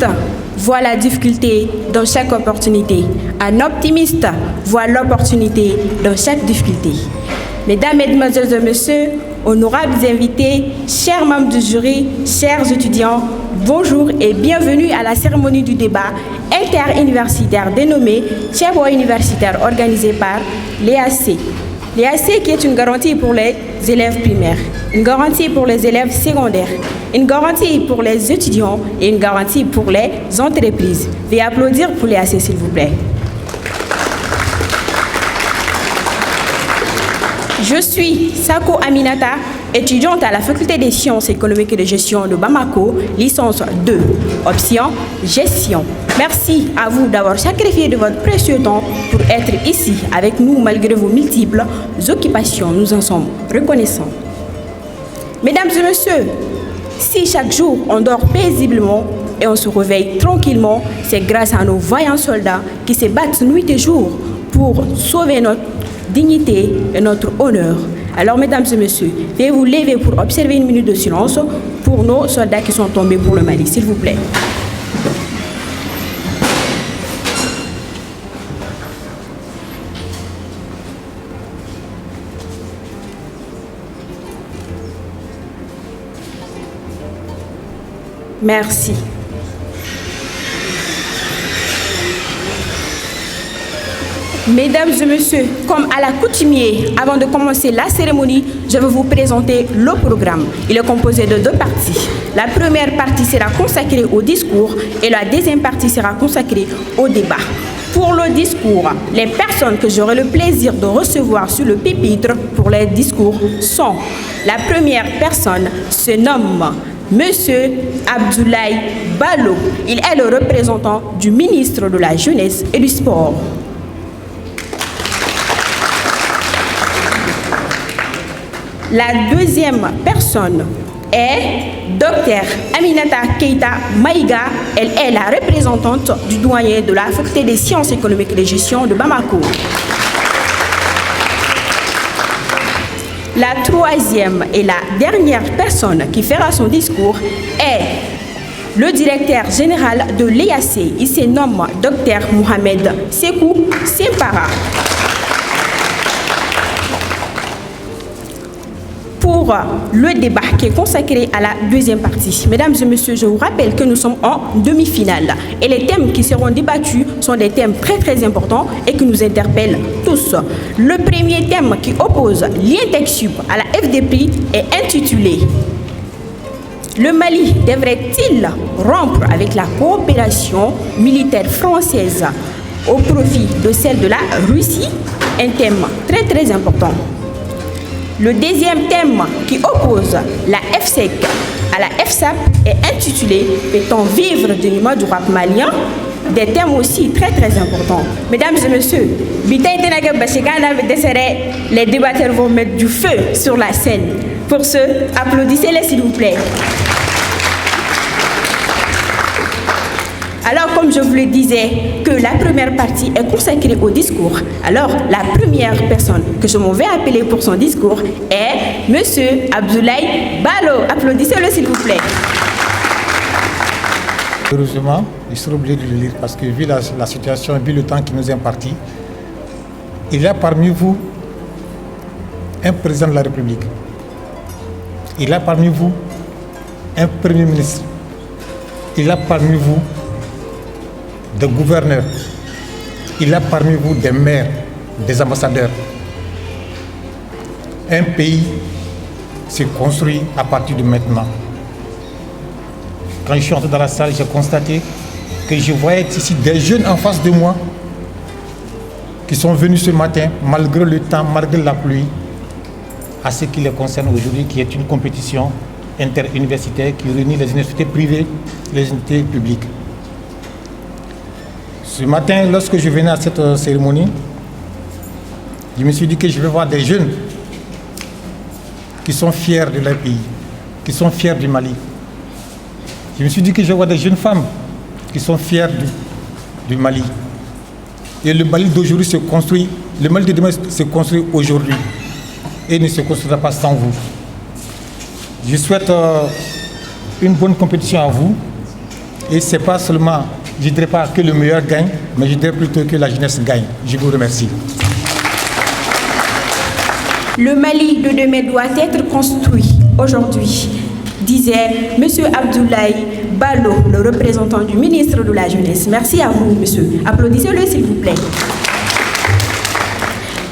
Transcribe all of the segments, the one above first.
optimiste voit la difficulté dans chaque opportunité. Un optimiste voit l'opportunité dans chaque difficulté. Mesdames, Mesdemoiselles et Messieurs, honorables invités, chers membres du jury, chers étudiants, bonjour et bienvenue à la cérémonie du débat interuniversitaire dénommé Thiébo universitaire organisé par l'EAC. L'EAC qui est une garantie pour les élèves primaires, une garantie pour les élèves secondaires, une garantie pour les étudiants et une garantie pour les entreprises. Veuillez applaudir pour l'EAC s'il vous plaît. Je suis Sako Aminata, étudiante à la faculté des sciences économiques et de gestion de Bamako, licence 2, option gestion. Merci à vous d'avoir sacrifié de votre précieux temps pour être ici avec nous malgré vos multiples occupations. Nous en sommes reconnaissants. Mesdames et messieurs, si chaque jour on dort paisiblement et on se réveille tranquillement, c'est grâce à nos vaillants soldats qui se battent nuit et jour pour sauver notre dignité et notre honneur. Alors, mesdames et messieurs, veuillez vous lever pour observer une minute de silence pour nos soldats qui sont tombés pour le Mali, s'il vous plaît. Merci. Mesdames et messieurs, comme à l'accoutumée, avant de commencer la cérémonie, je vais vous présenter le programme. Il est composé de 2 parties. La première partie sera consacrée au discours et la deuxième partie sera consacrée au débat. Pour le discours, les personnes que j'aurai le plaisir de recevoir sur le pupitre pour les discours sont: la première personne se nomme Monsieur Abdoulaye Ballo. Il est le représentant du ministre de la Jeunesse et du Sport. La deuxième personne est Dr Aminata Keita Maïga. Elle est la représentante du doyen de la faculté des sciences économiques et de gestion de Bamako. La troisième et la dernière personne qui fera son discours est le directeur général de l'EAC. Il se nomme Dr Mohamed Sekou Sempara. Pour le débat qui est consacré à la deuxième partie. Mesdames et messieurs, je vous rappelle que nous sommes en demi-finale et les thèmes qui seront débattus sont des thèmes très importants et qui nous interpellent tous. Le premier thème qui oppose l'INTEC-SUP à la FDP est intitulé « Le Mali devrait-il rompre avec la coopération militaire française au profit de celle de la Russie ?» Un thème très important. Le deuxième thème qui oppose la FSEC à la FSAP est intitulé « Peut-on vivre du niveau du rap malien ?» Des thèmes aussi très importants. Mesdames et messieurs, les débatteurs vont mettre du feu sur la scène. Pour ce, applaudissez-les s'il vous plaît. Alors, comme je vous le disais, que la première partie est consacrée au discours. Alors, la première personne que je m'en vais appeler pour son discours est Monsieur Abdoulaye Ballo. Applaudissez-le s'il vous plaît. Heureusement, je serai obligé de le lire parce que vu la situation et vu le temps qui nous est imparti, il y a parmi vous un président de la République. Il y a parmi vous un premier ministre. Il y a parmi vous des gouverneurs, il y a parmi vous des maires, des ambassadeurs. Un pays se construit à partir de maintenant. Quand je suis entré dans la salle, j'ai constaté que je voyais ici des jeunes en face de moi qui sont venus ce matin, malgré le temps, malgré la pluie, à ce qui les concerne aujourd'hui, qui est une compétition interuniversitaire qui réunit les universités privées et les universités publiques. Ce matin, lorsque je venais à cette cérémonie, je me suis dit que je vais voir des jeunes qui sont fiers de leur pays, qui sont fiers du Mali. Je me suis dit que je vais voir des jeunes femmes qui sont fiers du Mali. Et le Mali d'aujourd'hui se construit, le Mali de demain se construit aujourd'hui et ne se construira pas sans vous. Je souhaite une bonne compétition à vous Et c'est pas seulement, je ne dirais pas que le meilleur gagne, mais je dirais plutôt que la jeunesse gagne. Je vous remercie. Le Mali de demain doit être construit aujourd'hui, disait M. Abdoulaye Balo, le représentant du ministre de la Jeunesse. Merci à vous, monsieur. Applaudissez-le, s'il vous plaît.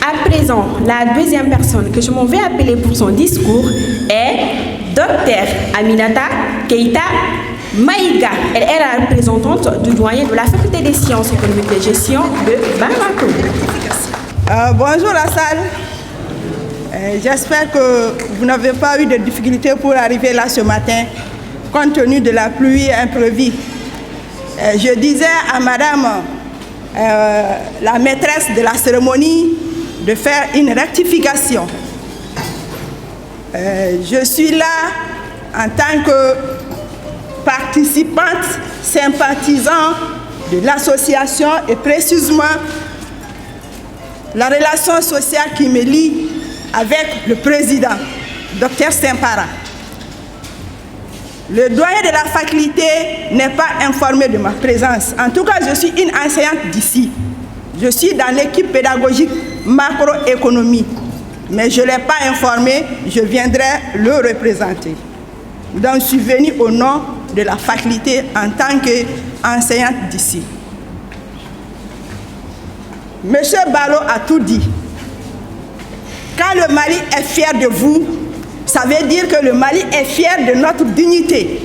À présent, la deuxième personne que je m'en vais appeler pour son discours est Dr Aminata Keita Maïga. Elle est la représentante du doyen de la faculté des sciences économiques et de gestion de Bamako. Bonjour la salle. J'espère que vous n'avez pas eu de difficultés pour arriver là ce matin, compte tenu de la pluie imprévue. Je disais à madame la maîtresse de la cérémonie de faire une rectification. Je suis là en tant que participante, sympathisant de l'association et précisément la relation sociale qui me lie avec le président, Dr Sempara. Le doyen de la faculté n'est pas informé de ma présence. En tout cas, je suis une enseignante d'ici. Je suis dans l'équipe pédagogique macroéconomie. Mais je ne l'ai pas informé, je viendrai le représenter. Donc, je suis venue au nom de la faculté en tant qu'enseignante d'ici. Monsieur Balo a tout dit. Quand le Mali est fier de vous, ça veut dire que le Mali est fier de notre dignité.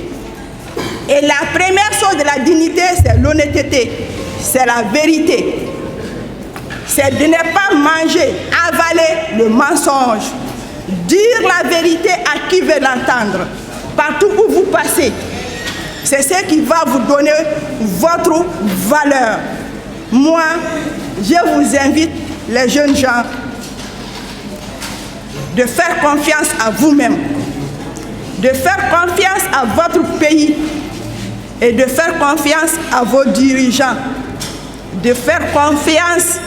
Et la première chose de la dignité, c'est l'honnêteté, c'est la vérité. C'est de ne pas manger, avaler le mensonge, dire la vérité à qui veut l'entendre, partout où vous passez. C'est ce qui va vous donner votre valeur. Moi, je vous invite, les jeunes gens, de faire confiance à vous-même, de faire confiance à votre pays et de faire confiance à vos dirigeants, de faire confiance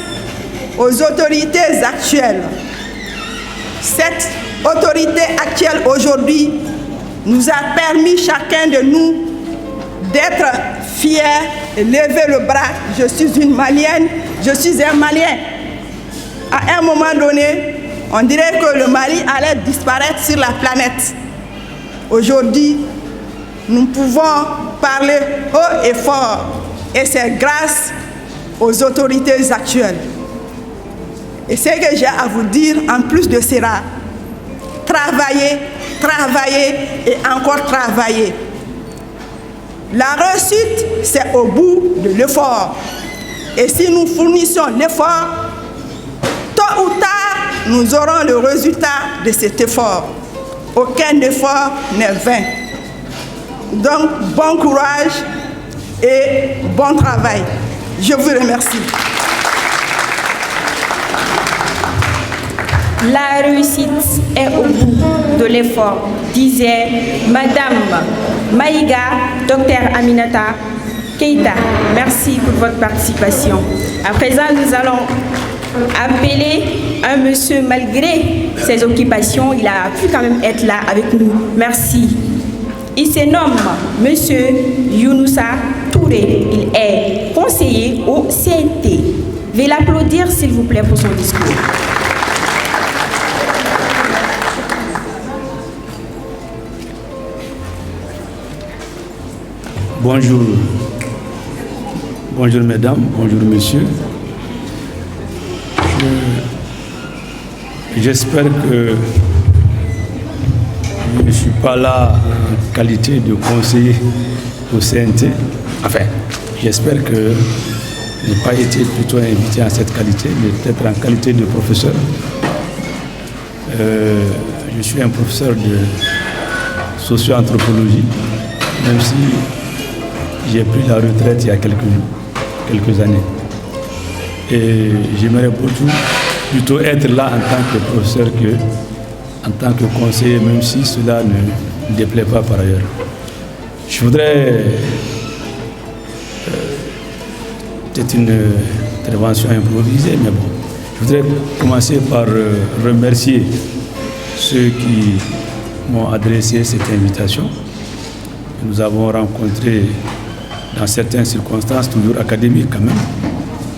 aux autorités actuelles. Cette autorité actuelle aujourd'hui nous a permis chacun de nous d'être fiers et lever le bras. Je suis une Malienne, je suis un Malien. À un moment donné, on dirait que le Mali allait disparaître sur la planète. Aujourd'hui, nous pouvons parler haut et fort, et c'est grâce aux autorités actuelles. Et ce que j'ai à vous dire, en plus de cela, travailler, travailler et encore travailler. La réussite, c'est au bout de l'effort. Et si nous fournissons l'effort, tôt ou tard, nous aurons le résultat de cet effort. Aucun effort n'est vain. Donc, bon courage et bon travail. Je vous remercie. La réussite est au bout de l'effort, disait Madame Maïga, Dr Aminata Keita. Merci pour votre participation. À présent, nous allons appeler un monsieur, malgré ses occupations, il a pu quand même être là avec nous. Merci. Il se nomme monsieur Younoussa Touré. Il est conseiller au CNT. Veuillez l'applaudir, s'il vous plaît, pour son discours. Bonjour. Bonjour mesdames, bonjour messieurs. J'espère que je ne suis pas là en qualité de conseiller au CNT. Enfin, j'espère que je n'ai pas été plutôt invité en cette qualité, mais peut-être en qualité de professeur. Je suis un professeur de socio-anthropologie, même si j'ai pris la retraite il y a quelques années. Et j'aimerais plutôt être là en tant que professeur qu'en tant que conseiller, même si cela ne me déplaît pas par ailleurs. Je voudrais peut-être une intervention improvisée, mais bon. Je voudrais commencer par remercier ceux qui m'ont adressé cette invitation. Nous avons rencontré dans certaines circonstances, toujours académiques quand même.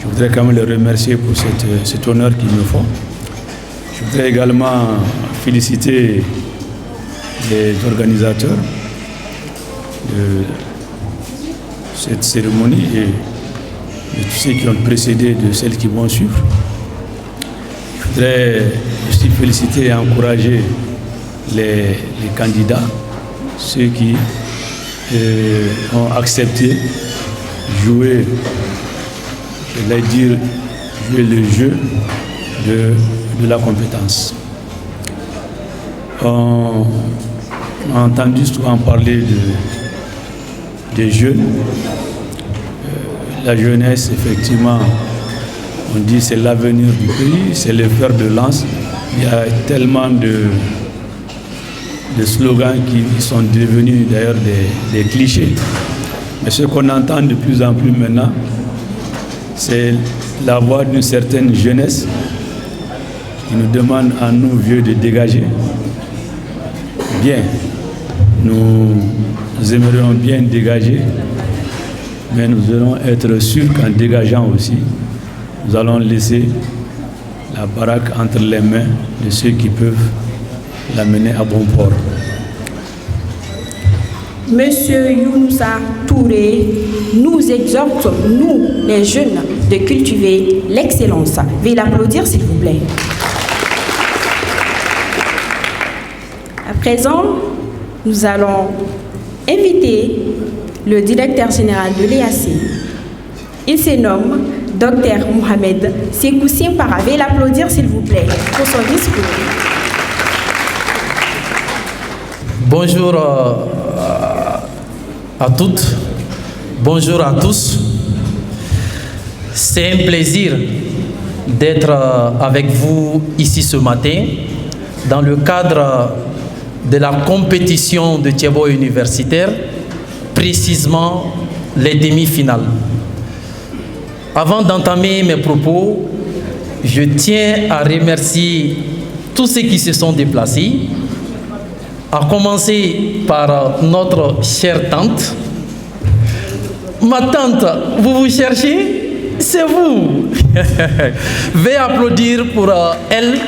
Je voudrais quand même les remercier pour cet honneur qu'ils me font. Je voudrais également féliciter les organisateurs de cette cérémonie et de tous ceux qui ont précédé de celles qui vont suivre. Je voudrais aussi féliciter et encourager les candidats, ceux qui ont accepté jouer le jeu de la compétence. On a entendu souvent parler des jeunes. La jeunesse, effectivement, on dit c'est l'avenir du pays, c'est le fer de lance. Il y a tellement de slogans qui sont devenus d'ailleurs des clichés. Mais ce qu'on entend de plus en plus maintenant, c'est la voix d'une certaine jeunesse qui nous demande à nous vieux de dégager. Bien, nous aimerions bien dégager, mais nous allons être sûrs qu'en dégageant aussi, nous allons laisser la baraque entre les mains de ceux qui peuvent l'amener à bon port. Monsieur Younoussa Touré nous exhorte, nous les jeunes, de cultiver l'excellence. Veuillez l'applaudir s'il vous plaît. À présent, nous allons inviter le directeur général de l'EAC. Il se nomme Dr Mohamed Sekou Simpara. Veuillez l'applaudir s'il vous plaît pour son discours. Bonjour à toutes, bonjour à tous. C'est un plaisir d'être avec vous ici ce matin dans le cadre de la compétition de Thiébo universitaire, précisément les demi-finales. Avant d'entamer mes propos, je tiens à remercier tous ceux qui se sont déplacés, à commencer par notre chère tante. Ma tante, vous vous cherchez? C'est vous. Veuillez applaudir pour elle.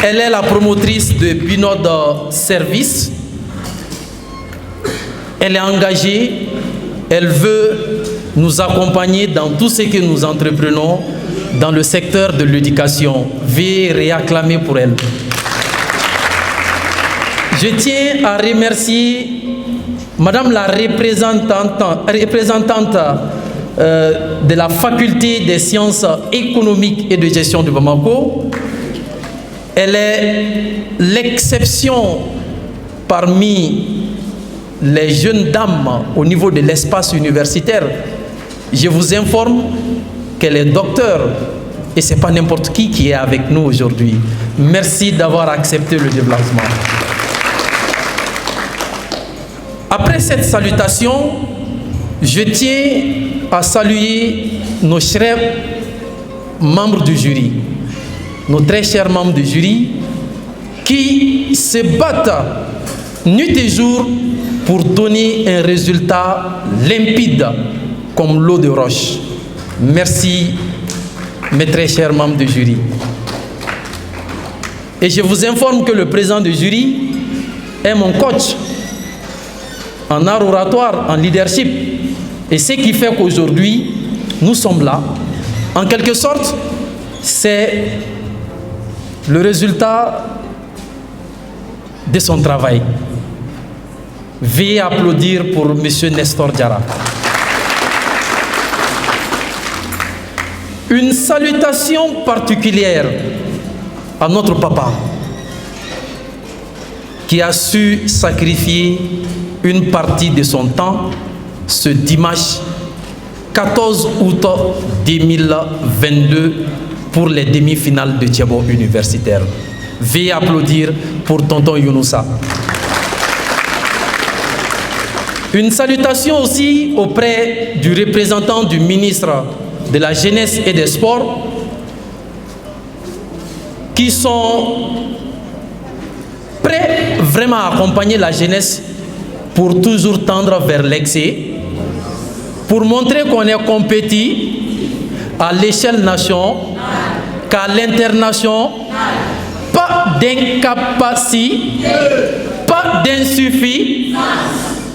Elle est la promotrice de Binod Service. Elle est engagée. Elle veut nous accompagner dans tout ce que nous entreprenons dans le secteur de l'éducation. Veuillez réacclamer pour elle. Je tiens à remercier Madame la représentante de la Faculté des sciences économiques et de gestion de Bamako. Elle est l'exception parmi les jeunes dames au niveau de l'espace universitaire. Je vous informe qu'elle est docteure et ce n'est pas n'importe qui est avec nous aujourd'hui. Merci d'avoir accepté le déplacement. Après cette salutation, je tiens à saluer nos chers membres du jury, nos très chers membres du jury qui se battent nuit et jour pour donner un résultat limpide comme l'eau de roche. Merci mes très chers membres du jury. Et je vous informe que le président du jury est mon coach en art oratoire, en leadership. Et ce qui fait qu'aujourd'hui, nous sommes là. En quelque sorte, c'est le résultat de son travail. Veuillez applaudir pour M. Nestor Diarra. Une salutation particulière à notre papa qui a su sacrifier une partie de son temps ce dimanche 14 août 2022 pour les demi-finales de Thiébo universitaire. Veuillez applaudir pour tonton Younoussa. Une salutation aussi auprès du représentant du ministre de la Jeunesse et des Sports qui sont prêts vraiment à accompagner la jeunesse pour toujours tendre vers l'excès pour montrer qu'on est compétit à l'échelle nationale qu'à l'international. Pas d'incapacité, pas d'insuffisance,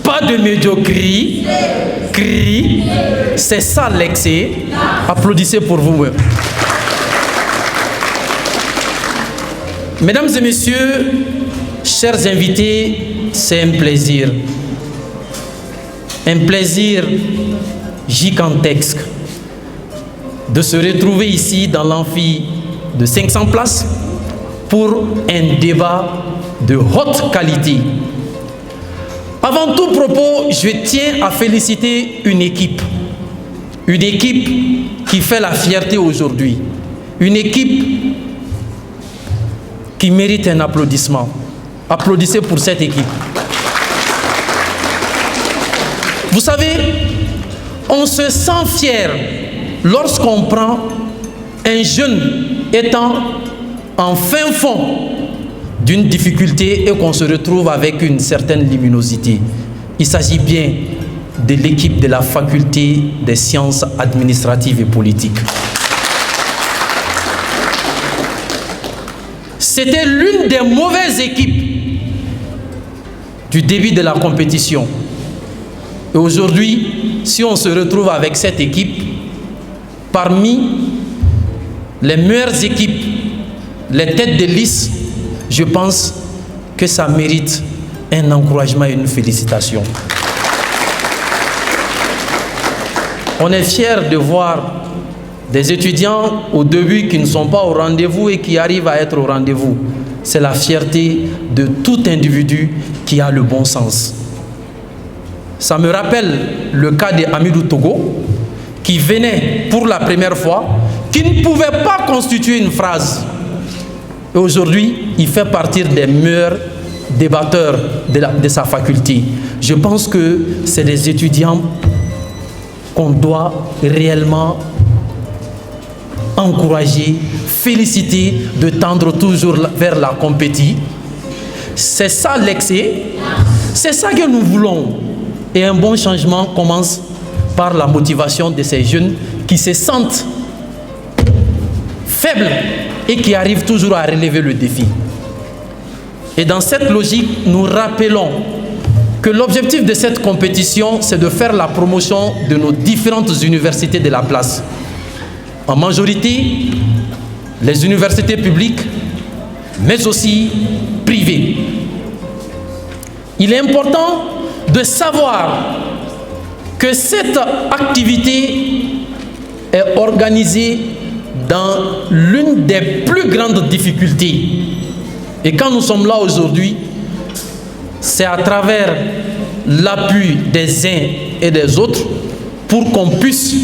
pas de médiocrité. C'est ça l'excès. Applaudissez pour vous-même. Mesdames et messieurs, chers invités, c'est un plaisir gigantesque de se retrouver ici dans l'amphi de 500 places pour un débat de haute qualité. Avant tout propos, je tiens à féliciter une équipe qui fait la fierté aujourd'hui, une équipe qui mérite un applaudissement. Applaudissez pour cette équipe. Vous savez, on se sent fier lorsqu'on prend un jeune étant en fin fond d'une difficulté et qu'on se retrouve avec une certaine luminosité. Il s'agit bien de l'équipe de la faculté des sciences administratives et politiques. C'était l'une des mauvaises équipes du début de la compétition. Et aujourd'hui, si on se retrouve avec cette équipe, parmi les meilleures équipes, les têtes de liste, je pense que ça mérite un encouragement et une félicitation. On est fiers de voir des étudiants au début qui ne sont pas au rendez-vous et qui arrivent à être au rendez-vous. C'est la fierté de tout individu qui a le bon sens. Ça me rappelle le cas d'Amidou Togo, qui venait pour la première fois, qui ne pouvait pas constituer une phrase. Et aujourd'hui, il fait partie des meilleurs débatteurs de sa faculté. Je pense que c'est des étudiants qu'on doit réellement encourager, féliciter, de tendre toujours vers la compétition. C'est ça l'excès, c'est ça que nous voulons. Et un bon changement commence par la motivation de ces jeunes qui se sentent faibles et qui arrivent toujours à relever le défi. Et dans cette logique, nous rappelons que l'objectif de cette compétition, c'est de faire la promotion de nos différentes universités de la place. En majorité, les universités publiques, mais aussi privées. Il est important de savoir que cette activité est organisée dans l'une des plus grandes difficultés. Et quand nous sommes là aujourd'hui, c'est à travers l'appui des uns et des autres pour qu'on puisse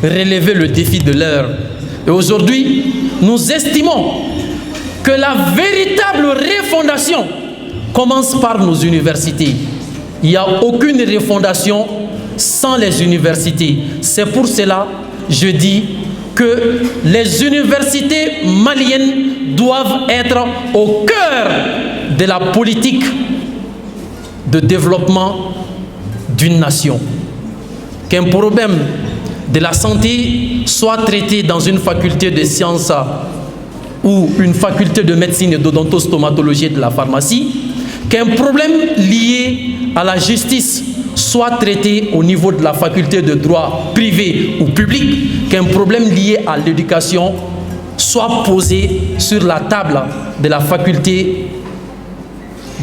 relever le défi de l'heure. Et aujourd'hui, nous estimons que la véritable refondation commence par nos universités. Il n'y a aucune refondation sans les universités. C'est pour cela que je dis que les universités maliennes doivent être au cœur de la politique de développement d'une nation. Qu'un problème de la santé soit traité dans une faculté de sciences ou une faculté de médecine et d'odontostomatologie et de la pharmacie, qu'un problème lié à la justice soit traité au niveau de la faculté de droit privé ou public, qu'un problème lié à l'éducation soit posé sur la table de la faculté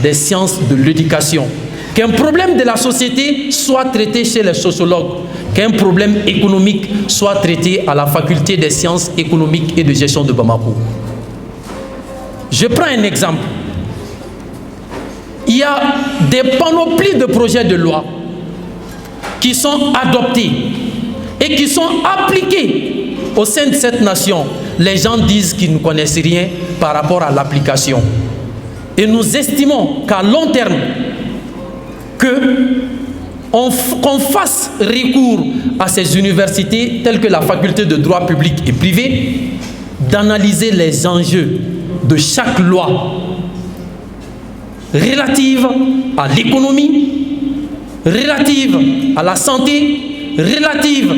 des sciences de l'éducation, qu'un problème de la société soit traité chez les sociologues, qu'un problème économique soit traité à la faculté des sciences économiques et de gestion de Bamako. Je prends un exemple. Il y a des panoplies de projets de loi qui sont adoptés et qui sont appliqués au sein de cette nation. Les gens disent qu'ils ne connaissent rien par rapport à l'application. Et nous estimons qu'à long terme, qu'on fasse recours à ces universités telles que la faculté de droit public et privé, d'analyser les enjeux de chaque loi relative à l'économie, relative à la santé, relative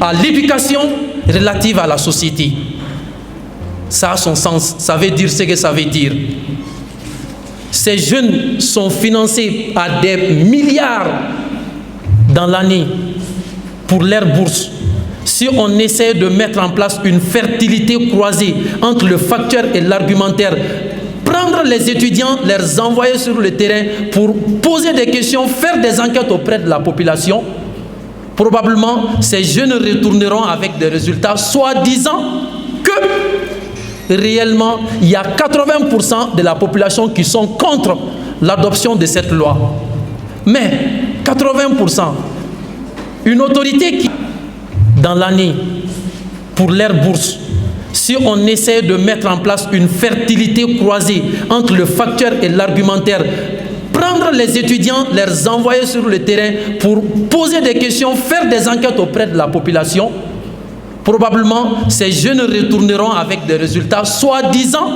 à l'éducation, relative à la société. Ça a son sens, ça veut dire ce que ça veut dire. Ces jeunes sont financés à des milliards dans l'année pour leurs bourses. Si on essaie de mettre en place une fertilité croisée entre le factuel et l'argumentaire, prendre les étudiants, les envoyer sur le terrain pour poser des questions, faire des enquêtes auprès de la population, probablement ces jeunes retourneront avec des résultats soi-disant que réellement il y a 80% de la population qui sont contre l'adoption de cette loi. Mais 80%, une autorité qui dans l'année pour leurs bourses, si on essaie de mettre en place une fertilité croisée entre le factuel et l'argumentaire, prendre les étudiants, les envoyer sur le terrain pour poser des questions, faire des enquêtes auprès de la population, probablement ces jeunes retourneront avec des résultats soi-disant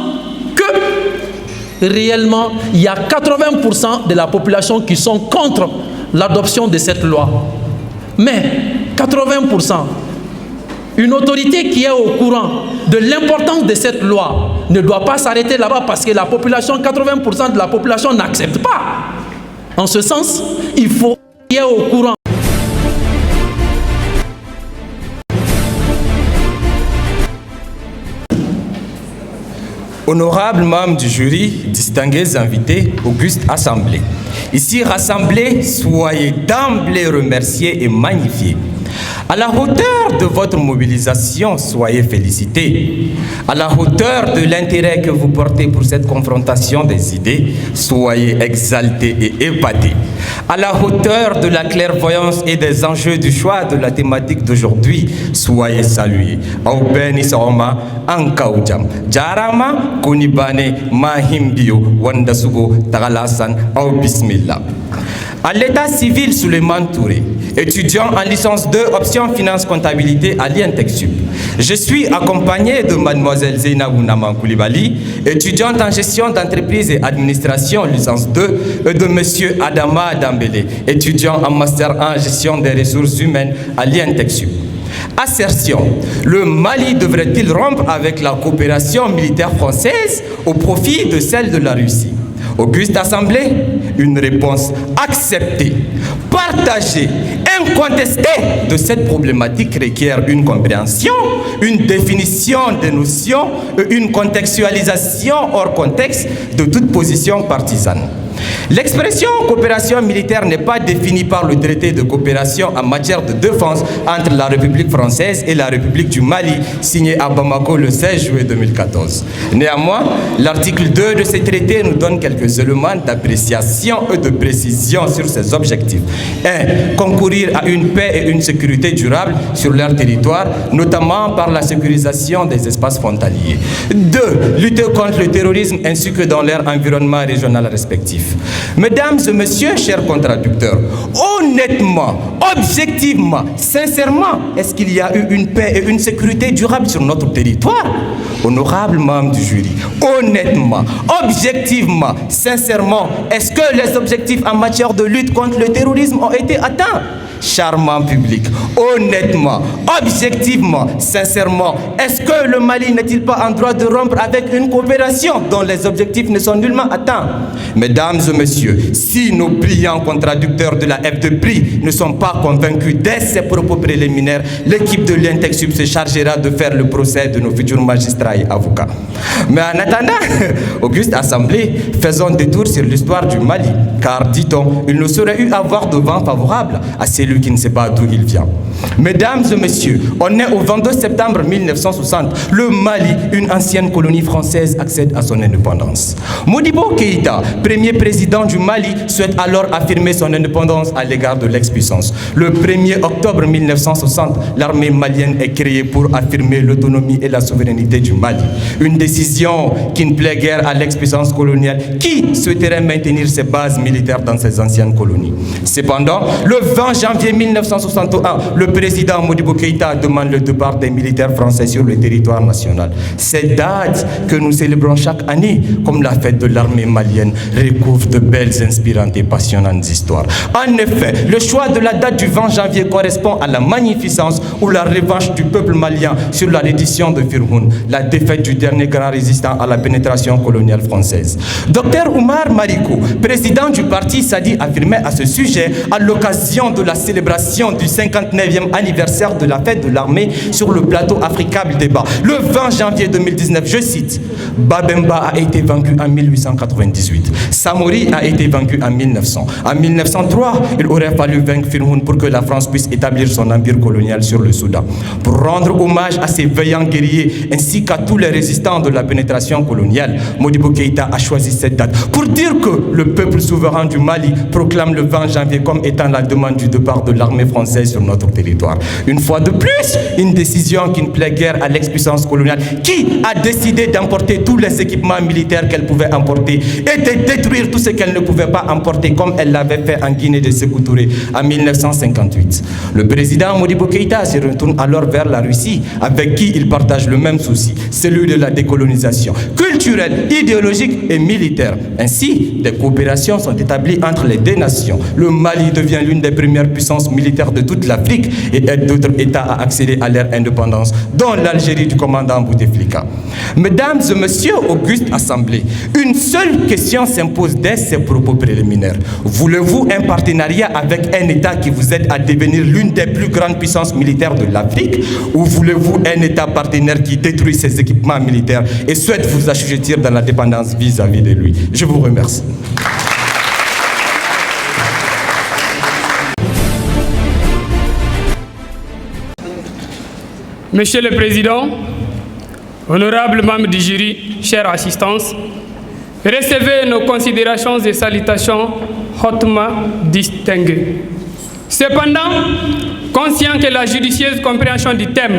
que réellement il y a 80% de la population qui sont contre l'adoption de cette loi. Mais 80%, une autorité qui est au courant de l'importance de cette loi ne doit pas s'arrêter là-bas parce que la population, 80% de la population n'accepte pas. En ce sens, il faut qu'il y ait au courant. Honorables membres du jury, distingués invités, auguste assemblée. Ici rassemblés, soyez d'emblée remerciés et magnifiés. À la hauteur de votre mobilisation, soyez félicités. À la hauteur de l'intérêt que vous portez pour cette confrontation des idées, soyez exaltés et épatés. À la hauteur de la clairvoyance et des enjeux du choix de la thématique d'aujourd'hui, soyez salués. Aubeni Saoma, Ankaujam, Jarama, Konibane, Mahimbio, Wandasugo, Tagalasan, Au Bismillah. À l'état civil, Souleymane Touré, étudiant en licence 2, option finance comptabilité à l'INTECSUP. Je suis accompagné de mademoiselle Zeynabou Naman Koulibaly, étudiante en gestion d'entreprise et administration, licence 2, et de monsieur Adama Dambélé, étudiant en master en gestion des ressources humaines à l'INTECSUP. Assertion: le Mali devrait-il rompre avec la coopération militaire française au profit de celle de la Russie? Auguste Assemblée, une réponse acceptée, partagée, incontestée de cette problématique requiert une compréhension, une définition des notions et une contextualisation hors contexte de toute position partisane. L'expression coopération militaire n'est pas définie par le traité de coopération en matière de défense entre la République française et la République du Mali, signé à Bamako le 16 juillet 2014. Néanmoins, l'article 2 de ce traité nous donne quelques éléments d'appréciation et de précision sur ses objectifs. 1. Concourir à une paix et une sécurité durable sur leur territoire, notamment par la sécurisation des espaces frontaliers. 2. Lutter contre le terrorisme ainsi que dans leur environnement régional respectif. Mesdames et messieurs, chers contradicteurs, honnêtement, objectivement, sincèrement, est-ce qu'il y a eu une paix et une sécurité durable sur notre territoire? Honorables membres du jury, honnêtement, objectivement, sincèrement, est-ce que les objectifs en matière de lutte contre le terrorisme ont été atteints? Charmant public, honnêtement, objectivement, sincèrement, est-ce que le Mali n'est-il pas en droit de rompre avec une coopération dont les objectifs ne sont nullement atteints? Mesdames et messieurs, si nos brillants contradicteurs de la F2PRI ne sont pas convaincus dès ces propos préliminaires, l'équipe de l'INTECSUP se chargera de faire le procès de nos futurs magistrats et avocats. Mais en attendant, auguste Assemblée, faisons des tours sur l'histoire du Mali, car, dit-on, il ne saurait y avoir de vent favorable à celui qui ne sait pas d'où il vient. Mesdames et messieurs, on est au 22 septembre 1960. Le Mali, une ancienne colonie française, accède à son indépendance. Modibo Keïta, premier président du Mali, souhaite alors affirmer son indépendance à l'égard de l'ex-puissance. Le 1er octobre 1960, l'armée malienne est créée pour affirmer l'autonomie et la souveraineté du Mali. Une décision qui ne plaît guère à l'ex-puissance coloniale qui souhaiterait maintenir ses bases militaires dans ses anciennes colonies. Cependant, le 20 janvier janvier 1961, le président Modibo Keïta demande le départ des militaires français sur le territoire national. Cette date que nous célébrons chaque année, comme la fête de l'armée malienne, recouvre de belles, inspirantes et passionnantes histoires. En effet, le choix de la date du 20 janvier correspond à la magnificence ou la revanche du peuple malien sur la reddition de Firhoun, la défaite du dernier grand résistant à la pénétration coloniale française. Dr Oumar Mariko, président du parti Sadi, affirmait à ce sujet à l'occasion de la célébration du 59e anniversaire de la fête de l'armée sur le plateau Africable Débat. Le 20 janvier 2019, je cite, Babemba a été vaincu en 1898. Samori a été vaincu en 1900. En 1903, il aurait fallu vaincre Firhoun pour que la France puisse établir son empire colonial sur le Soudan. Pour rendre hommage à ces veillants guerriers ainsi qu'à tous les résistants de la pénétration coloniale, Modibo Keïta a choisi cette date pour dire que le peuple souverain du Mali proclame le 20 janvier comme étant la demande du départ de l'armée française sur notre territoire. Une fois de plus, une décision qui ne plaît guère à l'expuissance coloniale qui a décidé d'emporter tous les équipements militaires qu'elle pouvait emporter et de détruire tout ce qu'elle ne pouvait pas emporter comme elle l'avait fait en Guinée de Sékou Touré en 1958. Le président Modibo Keïta se retourne alors vers la Russie avec qui il partage le même souci, celui de la décolonisation culturelle, idéologique et militaire. Ainsi, des coopérations sont établies entre les deux nations. Le Mali devient l'une des premières puissances militaires de toute l'Afrique et aide d'autres États à accéder à leur indépendance, dont l'Algérie du commandant Bouteflika. Mesdames et messieurs Auguste Assemblée, une seule question s'impose dès ces propos préliminaires. Voulez-vous un partenariat avec un État qui vous aide à devenir l'une des plus grandes puissances militaires de l'Afrique, ou voulez-vous un État partenaire qui détruit ses équipements militaires et souhaite vous assujettir dans la dépendance vis-à-vis de lui? Je vous remercie. Monsieur le Président, honorables membres du jury, chère assistance, recevez nos considérations et salutations hautement distinguées. Cependant, conscient que la judicieuse compréhension du thème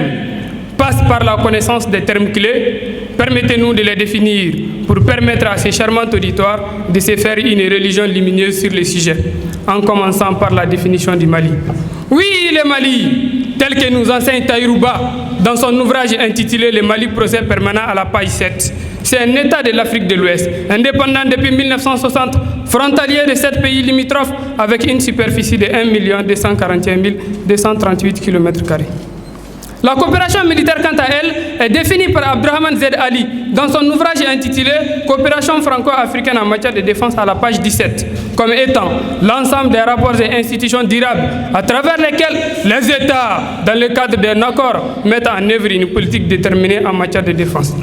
passe par la connaissance des termes clés, permettez-nous de les définir pour permettre à ces charmants auditoires de se faire une religion lumineuse sur le sujet, en commençant par la définition du Mali. Oui, le Mali, tel que nous enseigne Taïrouba dans son ouvrage intitulé « Le Mali, procès permanent » à la page 7. C'est un État de l'Afrique de l'Ouest, indépendant depuis 1960, frontalier de 7 pays limitrophes avec une superficie de 1 241 238 km². La coopération militaire, quant à elle, est définie par Abdrahman Z. Ali dans son ouvrage intitulé « Coopération franco-africaine en matière de défense » à la page 17, comme étant l'ensemble des rapports et institutions durables à travers lesquels les États, dans le cadre d'un accord, mettent en œuvre une politique déterminée en matière de défense.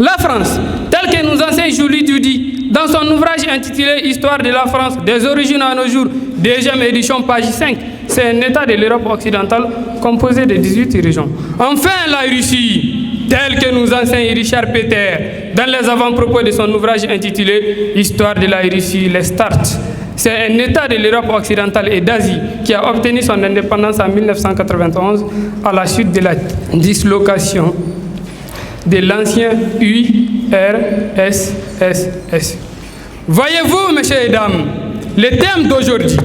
La France, telle que nous enseigne Julie Dudy dans son ouvrage intitulé « Histoire de la France, des origines à nos jours », deuxième édition, page 5, c'est un État de l'Europe occidentale composé de 18 régions. Enfin, la Russie, telle que nous enseigne Richard Peter dans les avant-propos de son ouvrage intitulé « Histoire de la Russie, les Starts ». C'est un État de l'Europe occidentale et d'Asie qui a obtenu son indépendance en 1991 à la suite de la dislocation de l'ancien URSS. Voyez-vous, messieurs et dames, le thème d'aujourd'hui,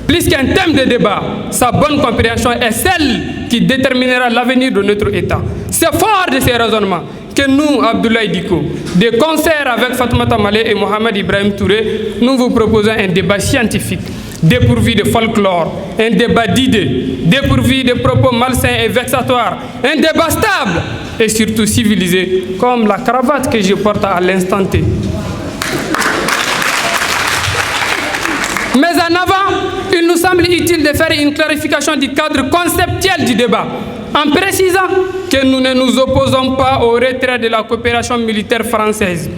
plus qu'un thème de débat, sa bonne compréhension est celle qui déterminera l'avenir de notre État. C'est fort de ces raisonnements que nous, Abdoulaye Diko, de concert avec Fatoumata Malé et Mohamed Ibrahim Touré, nous vous proposons un débat scientifique, dépourvu de folklore, un débat d'idées, dépourvu de propos malsains et vexatoires, un débat stable et surtout civilisé, comme la cravate que je porte à l'instant T. Mais en avant, il nous semble utile de faire une clarification du cadre conceptuel du débat, en précisant que nous ne nous opposons pas au retrait de la coopération militaire française.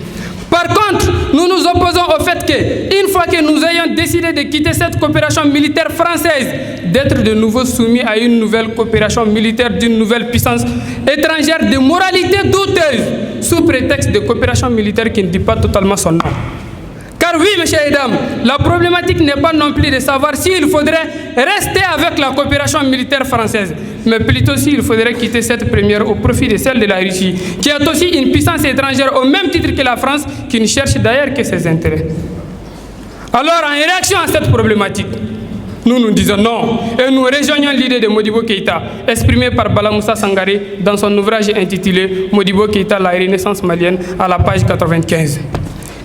Par contre, nous nous opposons au fait qu'une fois que nous ayons décidé de quitter cette coopération militaire française, d'être de nouveau soumis à une nouvelle coopération militaire d'une nouvelle puissance étrangère de moralité douteuse, sous prétexte de coopération militaire qui ne dit pas totalement son nom. Car oui, messieurs et dames, la problématique n'est pas non plus de savoir s'il faudrait rester avec la coopération militaire française, mais plutôt s'il faudrait quitter cette première au profit de celle de la Russie, qui est aussi une puissance étrangère au même titre que la France, qui ne cherche d'ailleurs que ses intérêts. Alors, en réaction à cette problématique, Nous disons non et nous rejoignons l'idée de Modibo Keïta exprimée par Bala Moussa Sangaré dans son ouvrage intitulé Modibo Keïta, la renaissance malienne à la page 95.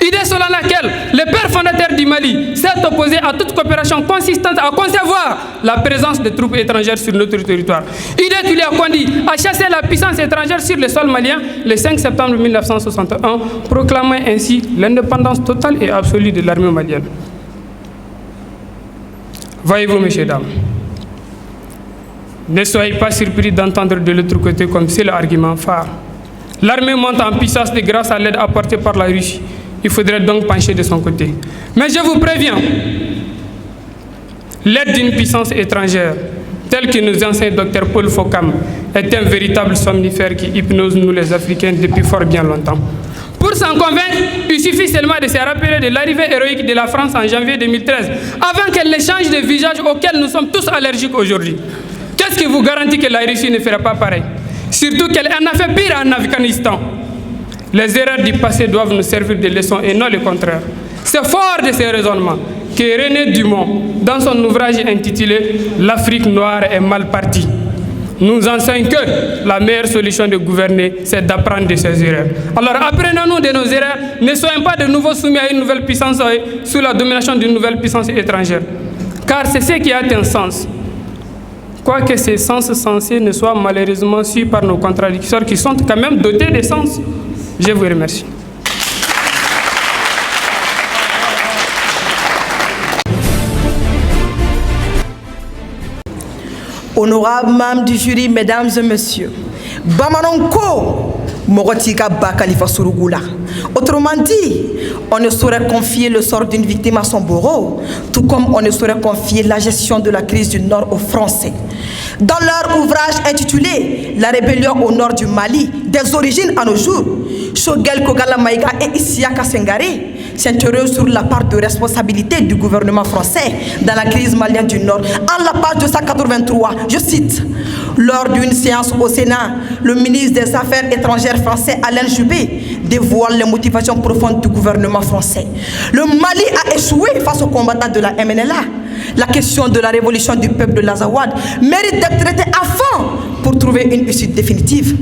Idée selon laquelle le père fondateur du Mali s'est opposé à toute coopération consistante à concevoir la présence de troupes étrangères sur notre territoire. Idée qui lui a conduit à chasser la puissance étrangère sur le sol malien le 5 septembre 1961, proclamant ainsi l'indépendance totale et absolue de l'armée malienne. Voyez-vous, messieurs, dames, ne soyez pas surpris d'entendre de l'autre côté comme c'est l'argument phare. L'armée monte en puissance grâce à l'aide apportée par la Russie. Il faudrait donc pencher de son côté. Mais je vous préviens, l'aide d'une puissance étrangère, telle que nous enseigne Dr Paul Fokam, est un véritable somnifère qui hypnose nous les Africains depuis fort bien longtemps. Pour s'en convaincre, il suffit seulement de se rappeler de l'arrivée héroïque de la France en janvier 2013, avant qu'elle ne change de visage auquel nous sommes tous allergiques aujourd'hui. Qu'est-ce qui vous garantit que la Russie ne fera pas pareil? Surtout qu'elle en a fait pire en Afghanistan. Les erreurs du passé doivent nous servir de leçon et non le contraire. C'est fort de ces raisonnements que René Dumont, dans son ouvrage intitulé « L'Afrique noire est mal partie », nous enseigne que la meilleure solution de gouverner, c'est d'apprendre de ses erreurs. Alors apprenons-nous de nos erreurs, ne soyons pas de nouveau soumis à une nouvelle puissance sous la domination d'une nouvelle puissance étrangère. Car c'est ce qui a un sens. Quoique ces sens sensés ne soient malheureusement su par nos contradicteurs qui sont quand même dotés de sens. Je vous remercie. Honorables membres du jury, mesdames et messieurs, Bamanonko, Morotika Ba Khalifa Surugula. Autrement dit, on ne saurait confier le sort d'une victime à son bourreau, tout comme on ne saurait confier la gestion de la crise du Nord aux Français. Dans leur ouvrage intitulé « La rébellion au nord du Mali, des origines à nos jours », Choguel Kogala Maïga et Isiaka Sengaré s'interrogent sur la part de responsabilité du gouvernement français dans la crise malienne du Nord. En la page 283, je cite, « Lors d'une séance au Sénat, le ministre des Affaires étrangères français Alain Juppé dévoile les motivations profondes du gouvernement français. Le Mali a échoué face aux combattants de la MNLA. La question de la révolution du peuple de l'Azawad mérite d'être traitée à fond pour trouver une issue définitive.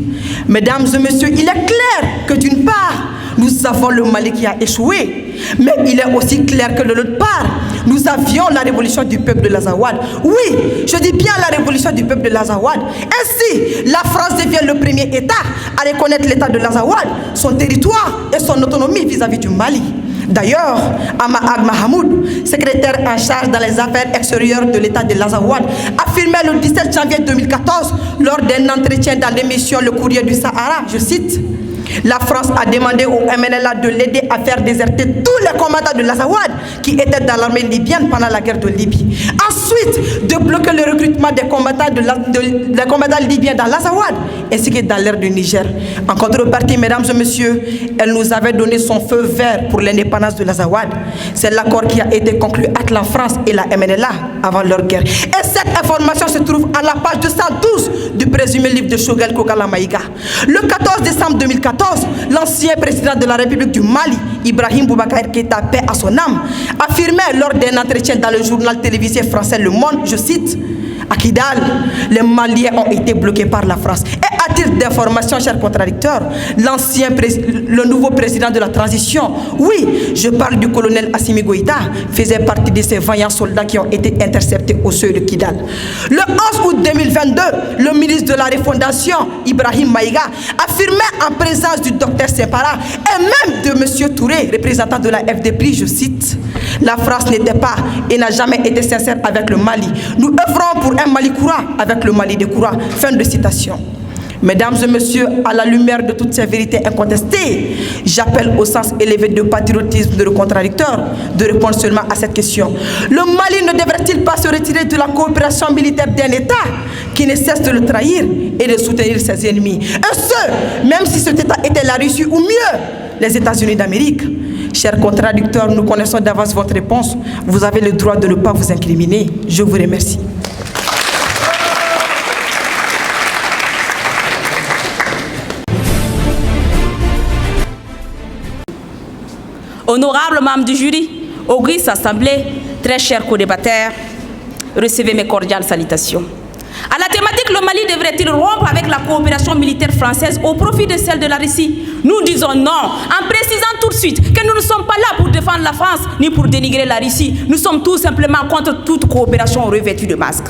Mesdames et messieurs, il est clair que d'une part, nous avons le Mali qui a échoué, mais il est aussi clair que de l'autre part, nous avions la révolution du peuple de l'Azawad. Oui, je dis bien la révolution du peuple de l'Azawad. Ainsi, la France devient le premier État à reconnaître l'État de l'Azawad, son territoire et son autonomie vis-à-vis du Mali. D'ailleurs, Amahag Mahamoud, secrétaire en charge dans les affaires extérieures de l'État de l'Azawad, affirmait le 17 janvier 2014 lors d'un entretien dans l'émission Le Courrier du Sahara, je cite, « La France a demandé au MNLA de l'aider à faire déserter tous les combattants de l'Azawad qui étaient dans l'armée libyenne pendant la guerre de Libye. Ensuite, de bloquer le recrutement des combattants, des combattants libyens dans l'Azawad ainsi que dans l'ère du Niger. En contrepartie, mesdames et messieurs, elle nous avait donné son feu vert pour l'indépendance de l'Azawad. C'est l'accord qui a été conclu entre la France et la MNLA avant leur guerre. Et cette information se trouve à la page 212 du présumé livre de Choguel Kogala Maïga. Le 14 décembre 2014, l'ancien président de la République du Mali, Ibrahim Boubacar Keïta, paix à son âme, affirmait lors d'un entretien dans le journal télévisé français Le Monde, je cite, « À Kidal, les Maliens ont été bloqués par la France. » Et à titre d'information, chers contradicteurs, le nouveau président de la transition, oui, je parle du colonel Assimi Goïta, faisait partie de ces vaillants soldats qui ont été interceptés au seuil de Kidal. Le 11 août 2022, le ministre de la Refondation, Ibrahim Maïga, affirmait en présence du docteur Separa et même de M. Touré, représentant de la FDP, je cite, « La France n'était pas et n'a jamais été sincère avec le Mali. Nous œuvrons pour un Mali courant avec le Mali de courant. » Fin de citation. Mesdames et messieurs, à la lumière de toutes ces vérités incontestées, j'appelle au sens élevé de patriotisme de nos contradicteurs de répondre seulement à cette question. Le Mali ne devrait-il pas se retirer de la coopération militaire d'un État qui ne cesse de le trahir et de soutenir ses ennemis? Et ce, même si cet État était la Russie ou mieux, les États-Unis d'Amérique. Chers contradicteurs, nous connaissons d'avance votre réponse. Vous avez le droit de ne pas vous incriminer. Je vous remercie. Honorables membres du jury, auguste assemblée, très chers co-débatteurs, recevez mes cordiales salutations. À la thématique, le Mali devrait-il rompre avec la coopération militaire française au profit de celle de la Russie? Nous disons non, en précisant tout de suite que nous ne sommes pas là pour défendre la France ni pour dénigrer la Russie. Nous sommes tout simplement contre toute coopération revêtue de masques.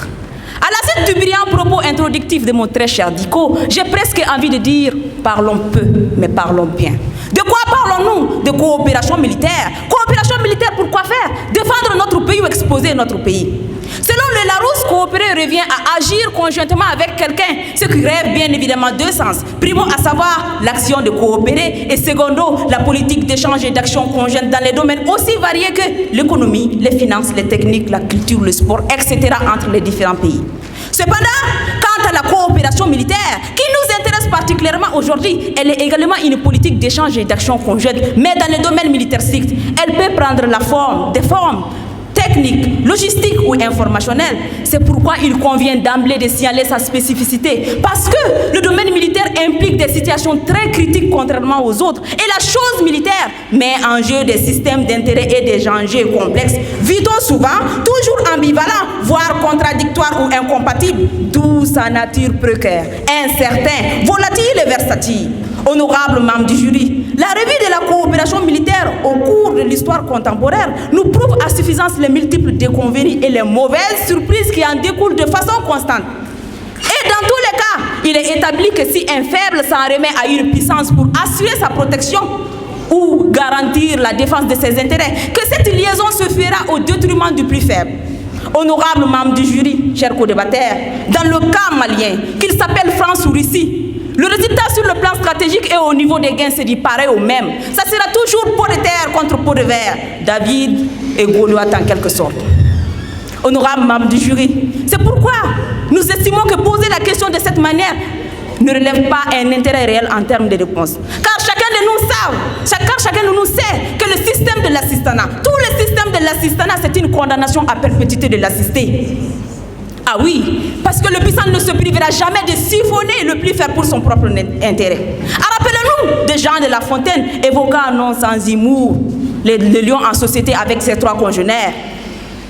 À la suite du brillant propos introductif de mon très cher Diko, j'ai presque envie de dire parlons peu, mais parlons bien. De quoi parlons-nous? De coopération militaire. Coopération militaire pour quoi faire? Défendre notre pays ou exposer notre pays? Selon le Larousse, coopérer revient à agir conjointement avec quelqu'un, ce qui rêve bien évidemment deux sens. Primo, à savoir l'action de coopérer, et secondo, la politique d'échange et d'action conjointe dans les domaines aussi variés que l'économie, les finances, les techniques, la culture, le sport, etc. entre les différents pays. Cependant, quant à la coopération militaire, qui nous intéresse particulièrement aujourd'hui, elle est également une politique d'échange et d'action conjointe, mais dans le domaine militaire strict, elle peut prendre la forme, des formes technique, logistique ou informationnelle. C'est pourquoi il convient d'emblée de signaler sa spécificité. Parce que le domaine militaire implique des situations très critiques contrairement aux autres. Et la chose militaire met en jeu des systèmes d'intérêt et des enjeux complexes, vitaux souvent, toujours ambivalents, voire contradictoires ou incompatibles, d'où sa nature précaire, incertain, volatile et versatile. Honorable membre du jury, la revue de la coopération militaire au cours de l'histoire contemporaine nous prouve à suffisance les multiples déconvenues et les mauvaises surprises qui en découlent de façon constante. Et dans tous les cas, il est établi que si un faible s'en remet à une puissance pour assurer sa protection ou garantir la défense de ses intérêts, que cette liaison se fera au détriment du plus faible. Honorable membre du jury, chers co-débatteurs, dans le cas malien, qu'il s'appelle France ou Russie, le résultat sur le plan stratégique et au niveau des gains se dit pareil au même. Ça sera toujours pot de terre contre pot de verre. David et Goliath en quelque sorte. Honorable membre du jury, c'est pourquoi nous estimons que poser la question de cette manière ne relève pas un intérêt réel en termes de réponse. Car chacun de nous sait que le système de l'assistanat, tout le système de l'assistanat, c'est une condamnation à perpétuité de l'assisté. Ah oui, parce que le puissant ne se privera jamais de siphonner le plus faible pour son propre intérêt. Rappelez-nous de Jean de La Fontaine évoquant non sans humour le lion en société avec ses trois congénères.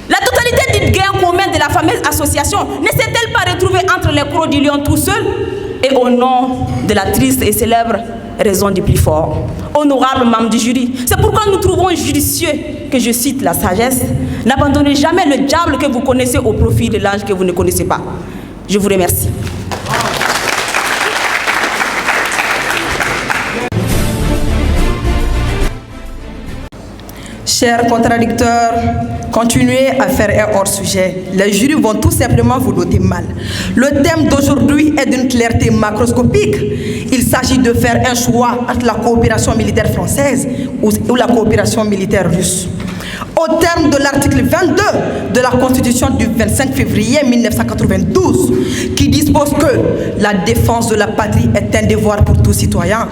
La totalité du gain commun de la fameuse association ne s'est-elle pas retrouvée entre les crocs du lion tout seul et au nom de la triste et célèbre raison du plus fort? Honorable membre du jury, c'est pourquoi nous trouvons judicieux que je cite la sagesse: n'abandonnez jamais le diable que vous connaissez au profit de l'ange que vous ne connaissez pas. Je vous remercie. Chers contradicteurs, continuez à faire un hors-sujet. Les jurys vont tout simplement vous noter mal. Le thème d'aujourd'hui est d'une clarté macroscopique. Il s'agit de faire un choix entre la coopération militaire française ou la coopération militaire russe. Au terme de l'article 22 de la Constitution du 25 février 1992, qui dispose que la défense de la patrie est un devoir pour tout citoyen.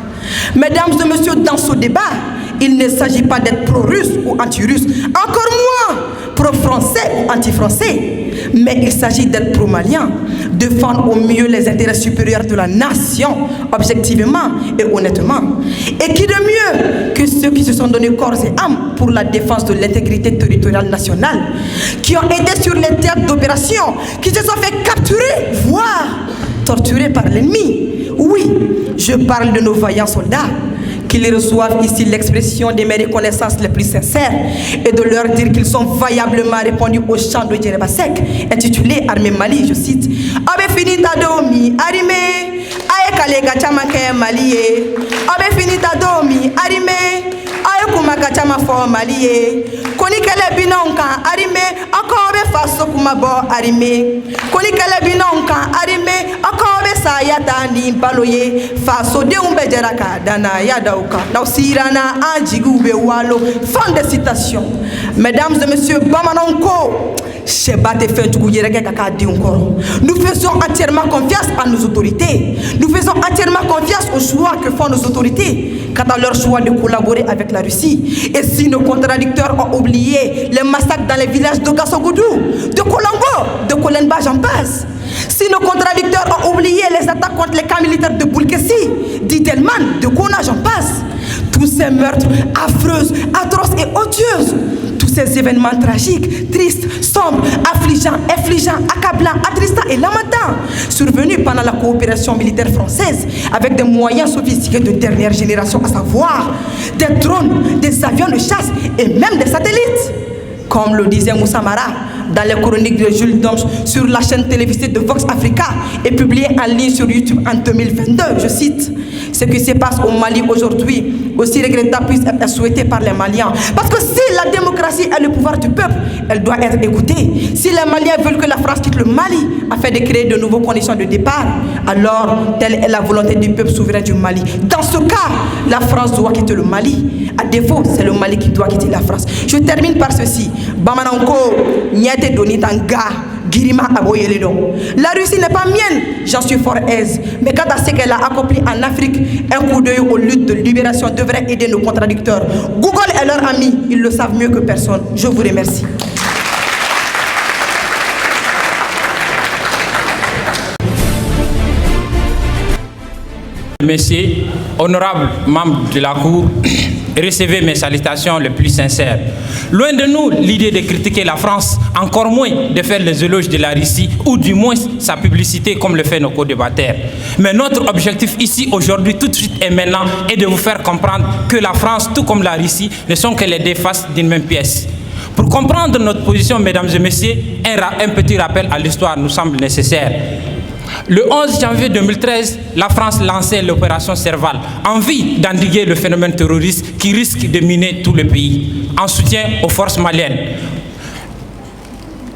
Mesdames et messieurs, dans ce débat, il ne s'agit pas d'être pro-russe ou anti-russe, encore moins pro-français ou anti-français, mais il s'agit d'être pro-malien, défendre au mieux les intérêts supérieurs de la nation, objectivement et honnêtement. Et qui de mieux que ceux qui se sont donnés corps et âme pour la défense de l'intégrité territoriale nationale, qui ont aidé sur les théâtres d'opération, qui se sont fait capturer, voire torturer par l'ennemi. Oui, je parle de nos vaillants soldats, qu'ils reçoivent ici l'expression de mes reconnaissances les plus sincères et de leur dire qu'ils sont vaillamment répondus au chant de Djerabasek, intitulé Armée Mali, je cite: Abe finita domi, arime, aye kalega chamanke Malié, Abe finita domi, arime, aye kumaka chama fo Malié, koni kele binonka, arime, akobe faso kumabo, arime, koni kele binonka, arime, akobe sayata ni baloye, faso de umbe jeraka, dana yada. Fin de citation. Mesdames et messieurs, nous faisons entièrement confiance à nos autorités. Nous faisons entièrement confiance aux choix que font nos autorités quant à leur choix de collaborer avec la Russie. Et si nos contradicteurs ont oublié les massacres dans les villages de Gassogoudou, de Kolongo, de Kolenba, j'en passe. Si nos contradicteurs ont oublié les attaques contre les camps militaires de Boulkessi, d'Idelman, de Kona, j'en passe. Tous ces meurtres affreux, atroces et odieux, tous ces événements tragiques, tristes, sombres, affligeants, accablants, attristants et lamentants, survenus pendant la coopération militaire française, avec des moyens sophistiqués de dernière génération, à savoir des drones, des avions de chasse et même des satellites. Comme le disait Moussa Mara dans les chroniques de Jules Domche sur la chaîne télévisée de Vox Africa et publiée en ligne sur YouTube en 2022, je cite: ce qui se passe au Mali aujourd'hui, aussi regrettable puisse être souhaité par les Maliens. Parce que si la démocratie est le pouvoir du peuple, elle doit être écoutée. Si les Maliens veulent que la France quitte le Mali afin de créer de nouvelles conditions de départ, alors telle est la volonté du peuple souverain du Mali. Dans ce cas, la France doit quitter le Mali. À défaut, c'est le Mali qui doit quitter la France. Je termine par ceci. Bamananko, Niete Donitanga, Girima Aboyeledo. La Russie n'est pas mienne, j'en suis fort aise. Mais quant à ce qu'elle a accompli en Afrique, un coup d'œil aux luttes de libération devrait aider nos contradicteurs. Google est leur ami, ils le savent mieux que personne. Je vous remercie. Messieurs, honorables membres de la Cour, recevez mes salutations les plus sincères. Loin de nous l'idée de critiquer la France, encore moins de faire les éloges de la Russie ou du moins sa publicité comme le fait nos co-débatteurs. Mais notre objectif ici aujourd'hui, tout de suite et maintenant, est de vous faire comprendre que la France, tout comme la Russie, ne sont que les deux faces d'une même pièce. Pour comprendre notre position, mesdames et messieurs, un petit rappel à l'histoire nous semble nécessaire. Le 11 janvier 2013, la France lançait l'opération Serval en vue d'endiguer le phénomène terroriste qui risque de miner tout le pays, en soutien aux forces maliennes.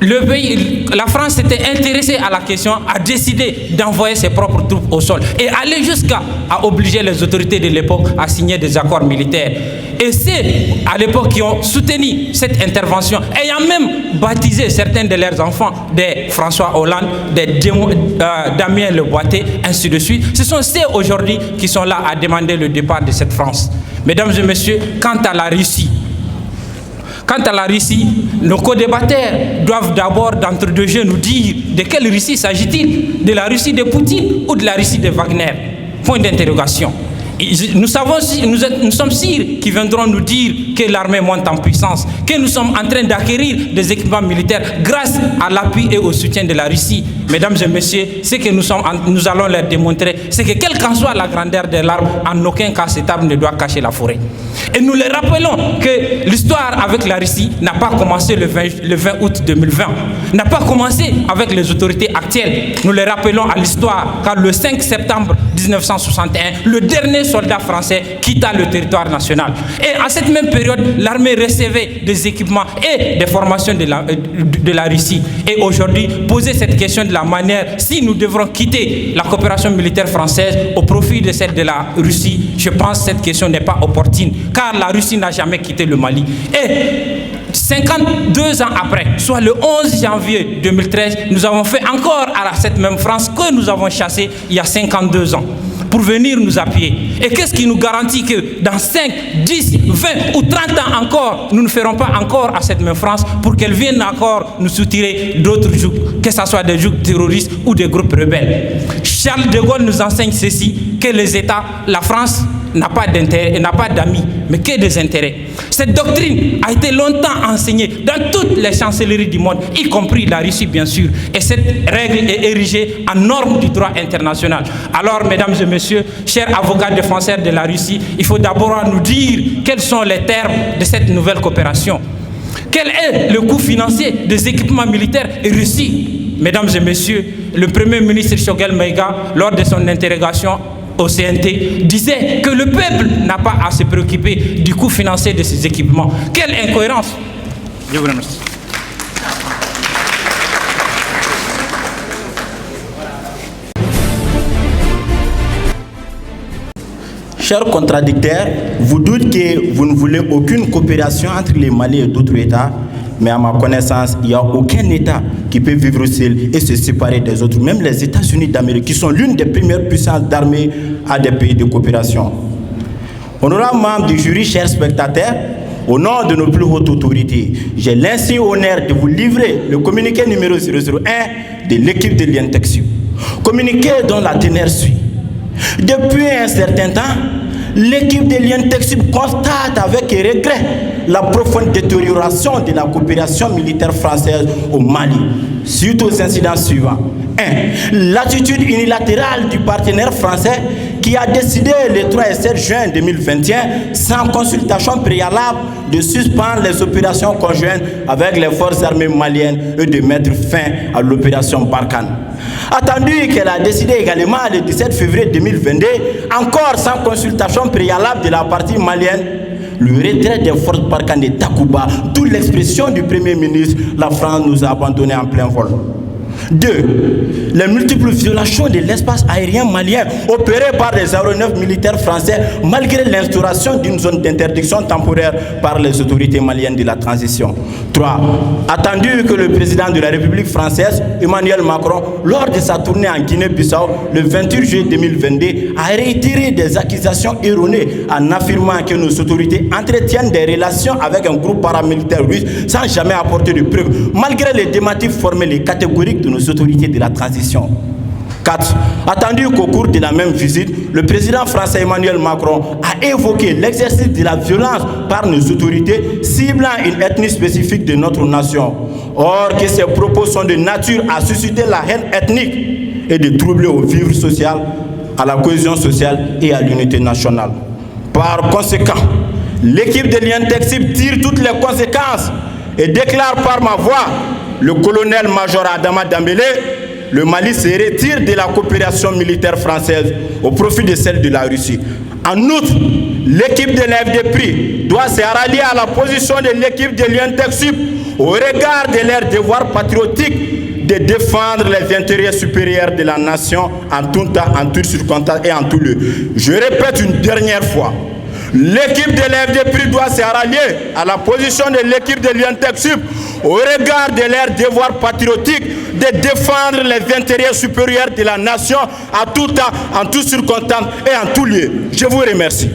La France s'était intéressée à la question, a décidé d'envoyer ses propres troupes au sol et aller jusqu'à obliger les autorités de l'époque à signer des accords militaires. Et c'est à l'époque qui ont soutenu cette intervention, ayant même baptisé certains de leurs enfants, des François Hollande, des Damien Le Boité, ainsi de suite. Ce sont ceux aujourd'hui qui sont là à demander le départ de cette France. Mesdames et messieurs, quant à la Russie, nos co-débatteurs doivent d'abord, d'entre deux jeux, nous dire de quelle Russie s'agit-il? De la Russie de Poutine ou de la Russie de Wagner? Point d'interrogation. Nous sommes sûrs qu'ils viendront nous dire que l'armée monte en puissance, que nous sommes en train d'acquérir des équipements militaires grâce à l'appui et au soutien de la Russie. Mesdames et messieurs, ce que nous allons leur démontrer, c'est que quelle qu'en soit la grandeur de l'arbre, en aucun cas cet arbre ne doit cacher la forêt. Et nous leur rappelons que l'histoire avec la Russie n'a pas commencé le 20 août 2020, n'a pas commencé avec les autorités actuelles. Nous les rappelons à l'histoire car le 5 septembre 1961, le dernier soldat français quitta le territoire national. Et à cette même période, l'armée recevait des équipements et des formations de la Russie. Et aujourd'hui, poser cette question de la manière, si nous devrons quitter la coopération militaire française au profit de celle de la Russie, je pense que cette question n'est pas opportune, car la Russie n'a jamais quitté le Mali. Et 52 ans après, soit le 11 janvier 2013, nous avons fait encore à cette même France que nous avons chassée il y a 52 ans pour venir nous appuyer. Et qu'est-ce qui nous garantit que dans 5, 10, 20 ou 30 ans encore, nous ne ferons pas encore à cette même France pour qu'elle vienne encore nous soutirer d'autres jougs, que ce soit des jougs terroristes ou des groupes rebelles. Charles de Gaulle nous enseigne ceci, que les États, la France, n'a pas d'intérêt et n'a pas d'amis, mais que des intérêts. Cette doctrine a été longtemps enseignée dans toutes les chancelleries du monde, y compris la Russie bien sûr. Et cette règle est érigée en norme du droit international. Alors, mesdames et messieurs, chers avocats défenseurs de la Russie, il faut d'abord nous dire quels sont les termes de cette nouvelle coopération. Quel est le coût financier des équipements militaires russes? Mesdames et messieurs, le Premier ministre Shogel Meiga, lors de son interrogation au CNT, disait que le peuple n'a pas à se préoccuper du coût financier de ces équipements. Quelle incohérence! Je vous remercie. Chers contradicteurs, vous dites que vous ne voulez aucune coopération entre les Mali et d'autres États, mais à ma connaissance, il n'y a aucun État qui peut vivre seul et se séparer des autres. Même les États-Unis d'Amérique, qui sont l'une des premières puissances d'armée à des pays de coopération. Honorables membres du jury, chers spectateurs, au nom de nos plus hautes autorités, j'ai l'insigne honneur de vous livrer le communiqué numéro 001 de l'équipe de l'INTEXU. Communiqué dont la teneur suit. Depuis un certain temps, l'équipe de l'INTEXUB constate avec regret la profonde détérioration de la coopération militaire française au Mali, suite aux incidents suivants. 1. L'attitude unilatérale du partenaire français qui a décidé le 3 et 7 juin 2021, sans consultation préalable, de suspendre les opérations conjointes avec les forces armées maliennes et de mettre fin à l'opération Barkhane. Attendu qu'elle a décidé également le 17 février 2022, encore sans consultation préalable de la partie malienne, le retrait des forces Barkhane de Takuba, d'où l'expression du Premier ministre, la France nous a abandonnés en plein vol. 2. Les multiples violations de l'espace aérien malien opérées par les aéronefs militaires français malgré l'instauration d'une zone d'interdiction temporaire par les autorités maliennes de la transition. 3. Attendu que le président de la République française, Emmanuel Macron, lors de sa tournée en Guinée-Bissau le 28 juillet 2022, a réitéré des accusations erronées en affirmant que nos autorités entretiennent des relations avec un groupe paramilitaire russe sans jamais apporter de preuves, malgré les démentis formels et catégoriques de nos autorités de la transition. 4. Attendu qu'au cours de la même visite, le président français Emmanuel Macron a évoqué l'exercice de la violence par nos autorités ciblant une ethnie spécifique de notre nation. Or que ces propos sont de nature à susciter la haine ethnique et de troubler au vivre social, à la cohésion sociale et à l'unité nationale. Par conséquent, l'équipe de l'INTEXUB tire toutes les conséquences et déclare par ma voix, le colonel-major Adama Dembélé, le Mali se retire de la coopération militaire française au profit de celle de la Russie. En outre, l'équipe de l'FDP doit se rallier à la position de l'équipe de l'INTEXUB au regard de leur devoir patriotique de défendre les intérêts supérieurs de la nation en tout temps, en toutes circonstances et en tout lieu. Je répète une dernière fois. L'équipe de l'FDP doit se rallier à la position de l'équipe de l'INTEXUB au regard de leur devoir patriotique de défendre les intérêts supérieurs de la nation à tout temps, en toutes circonstances et en tout lieu. Je vous remercie.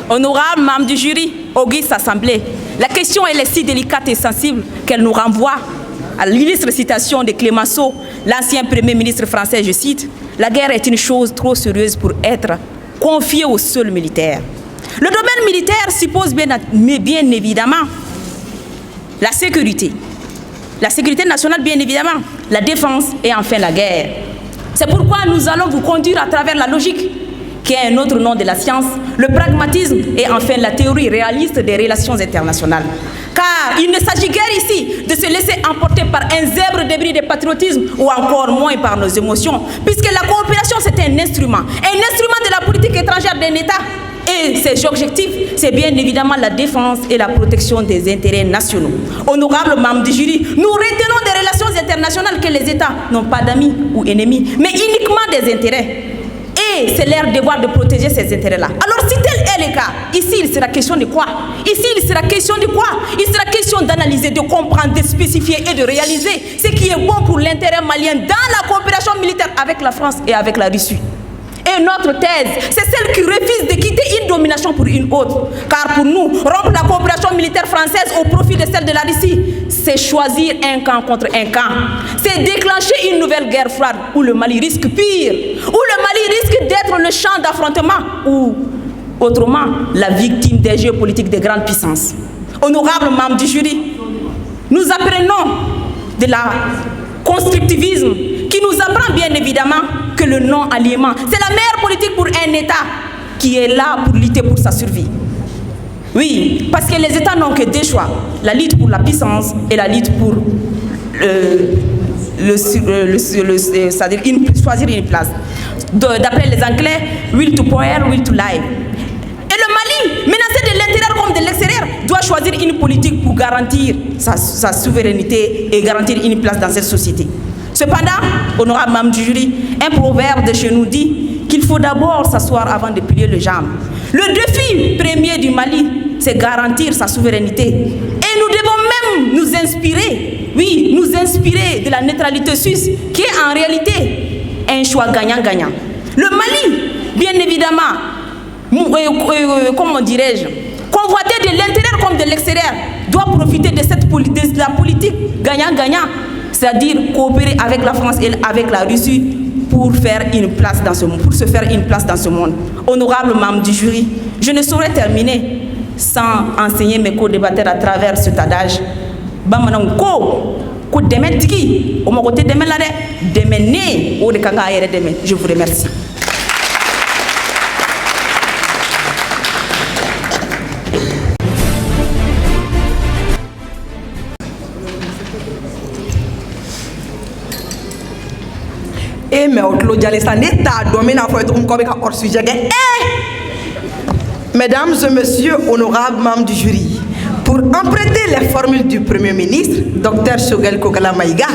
Honorable membre du jury, auguste assemblée, la question elle est si délicate et sensible qu'elle nous renvoie à l'illustre citation de Clémenceau, l'ancien Premier ministre français, je cite, « La guerre est une chose trop sérieuse pour être confiée aux seuls militaires. » Le domaine militaire suppose bien évidemment la sécurité nationale bien évidemment, la défense et enfin la guerre. C'est pourquoi nous allons vous conduire à travers la logique, qui est un autre nom de la science, le pragmatisme et enfin la théorie réaliste des relations internationales. Car il ne s'agit guère ici de se laisser emporter par un zèbre débris de patriotisme ou encore moins par nos émotions, puisque la coopération c'est un instrument de la politique étrangère d'un État. Et ses objectifs, c'est bien évidemment la défense et la protection des intérêts nationaux. Honorable membre du jury, nous retenons des relations internationales que les États n'ont pas d'amis ou ennemis, mais uniquement des intérêts. Et c'est leur devoir de protéger ces intérêts-là. Alors si tel est le cas, ici il sera question de quoi? Ici il sera question de quoi? Il sera question d'analyser, de comprendre, de spécifier et de réaliser ce qui est bon pour l'intérêt malien dans la coopération militaire avec la France et avec la Russie. Et notre thèse, c'est celle qui refuse de quitter une domination pour une autre. Car pour nous, rompre la coopération militaire française au profit de celle de la Russie, c'est choisir un camp contre un camp. C'est déclencher une nouvelle guerre froide où le Mali risque pire, où le Mali risque d'être le champ d'affrontement ou, autrement, la victime des jeux politiques des grandes puissances. Honorable membre du jury, nous apprenons de la constructivisme qui nous apprend bien évidemment que le non-alliement, c'est la meilleure politique pour un État qui est là pour lutter pour sa survie. Oui, parce que les États n'ont que deux choix, la lutte pour la puissance et la lutte pour c'est-à-dire choisir une place. D'après les Anglais, will to power, will to life. Et le Mali, menacé de l'intérieur comme de l'extérieur, doit choisir une politique pour garantir sa souveraineté et garantir une place dans cette société. Cependant, honorable membre du jury, un proverbe de chez nous dit qu'il faut d'abord s'asseoir avant de plier les jambes. Le défi premier du Mali, c'est garantir sa souveraineté. Et nous devons même nous inspirer, oui, nous inspirer de la neutralité suisse, qui est en réalité un choix gagnant-gagnant. Le Mali, bien évidemment, comment dirais-je, convoité de l'intérieur comme de l'extérieur, doit profiter de la politique gagnant-gagnant c'est-à-dire coopérer avec la France et avec la Russie pour faire une place dans ce monde, pour se faire une place dans ce monde. Honorables membres du jury, je ne saurais terminer sans enseigner mes co-débatteurs à travers cet adage. Bamanan ko deme tigi o mako te deme la de deme ne o de kanga yere deme. Je vous remercie. Et mais au clos dialé ça n'est pas dominé à faire comme hors sujet. Mesdames et messieurs, honorables membres du jury, pour emprunter les formules du Premier ministre, Dr Choguel Kokala Maïga,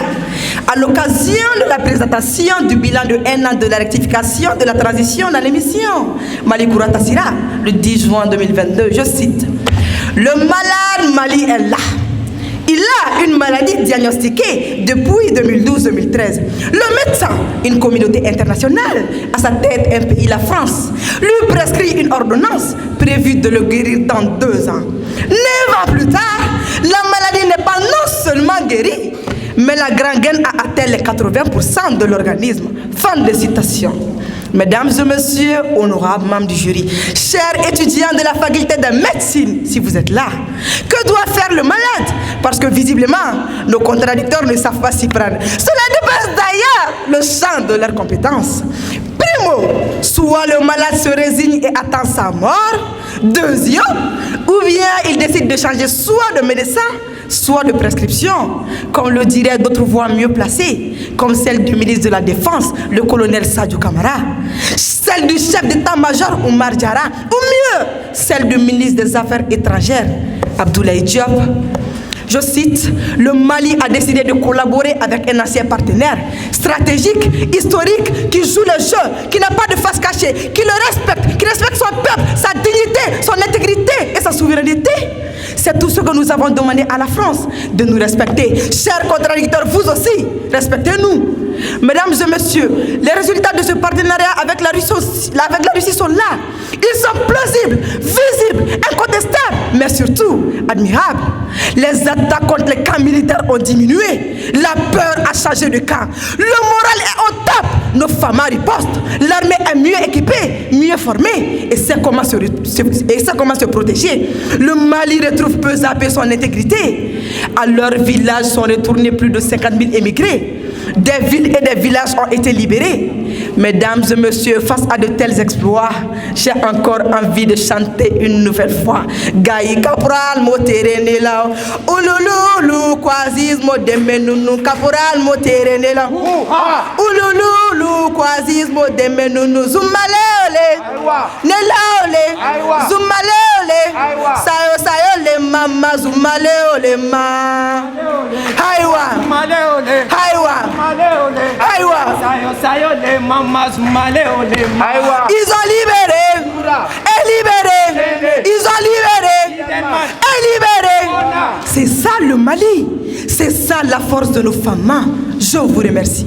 à l'occasion de la présentation du bilan de 1 an de la rectification de la transition dans l'émission Malikoura Tassira, le 10 juin 2022, je cite: le malade Mali est là. Il a une maladie diagnostiquée depuis 2012-2013. Le médecin, une communauté internationale, à sa tête un pays, la France, lui prescrit une ordonnance prévue de le guérir dans 2 ans. 9 ans plus tard, la maladie n'est pas non seulement guérie, mais la gangrène a atteint les 80% de l'organisme. Fin de citation. Mesdames et messieurs, honorables membres du jury, chers étudiants de la faculté de médecine, si vous êtes là, que doit faire le malade? Parce que visiblement, nos contradicteurs ne savent pas s'y prendre. Cela dépasse d'ailleurs le champ de leurs compétences. Primo, soit le malade se résigne et attend sa mort. Deuxième, ou bien il décide de changer soit de médecin, soit de prescription, comme le diraient d'autres voix mieux placées, comme celle du ministre de la Défense, le colonel Sadio Kamara, celle du chef d'état-major Oumar Diarra, ou mieux, celle du ministre des Affaires étrangères, Abdoulaye Diop. Je cite, le Mali a décidé de collaborer avec un ancien partenaire stratégique, historique, qui joue le jeu, qui n'a pas de face cachée, qui le respecte, qui respecte son peuple, sa dignité, son intégrité et sa souveraineté. C'est tout ce que nous avons demandé à la France, de nous respecter. Chers contradicteurs, vous aussi, respectez-nous. Mesdames et messieurs, les résultats de ce partenariat avec la Russie sont là. Ils sont plausibles, visibles, incontestables, mais surtout admirables. Les attaques contre les camps militaires ont diminué. La peur a changé de camp. Le moral est au top. Nos femmes ripostent. L'armée est mieux équipée, mieux formée et sait comment se protéger. Le Mali retrouve peu à peu son intégrité. À leur village sont retournés plus de 50 000 émigrés. Des villes et des villages ont été libérés. Mesdames et messieurs, face à de tels exploits, j'ai encore envie de chanter une nouvelle fois. Gaï Caporal Moterenela, Ouloulou, Kwazismo Demenunu, Caporal Moterenela, Ouloulou, Kwazismo Demenunu, Zumaleole, Nelaole, Zumaleole, Sayo, Mama, Zumaleole, Ma, Haywa, Haywa. Ils ont libéré et libéré. Ils ont libéré et libéré. C'est ça le Mali. C'est ça la force de nos femmes. Je vous remercie.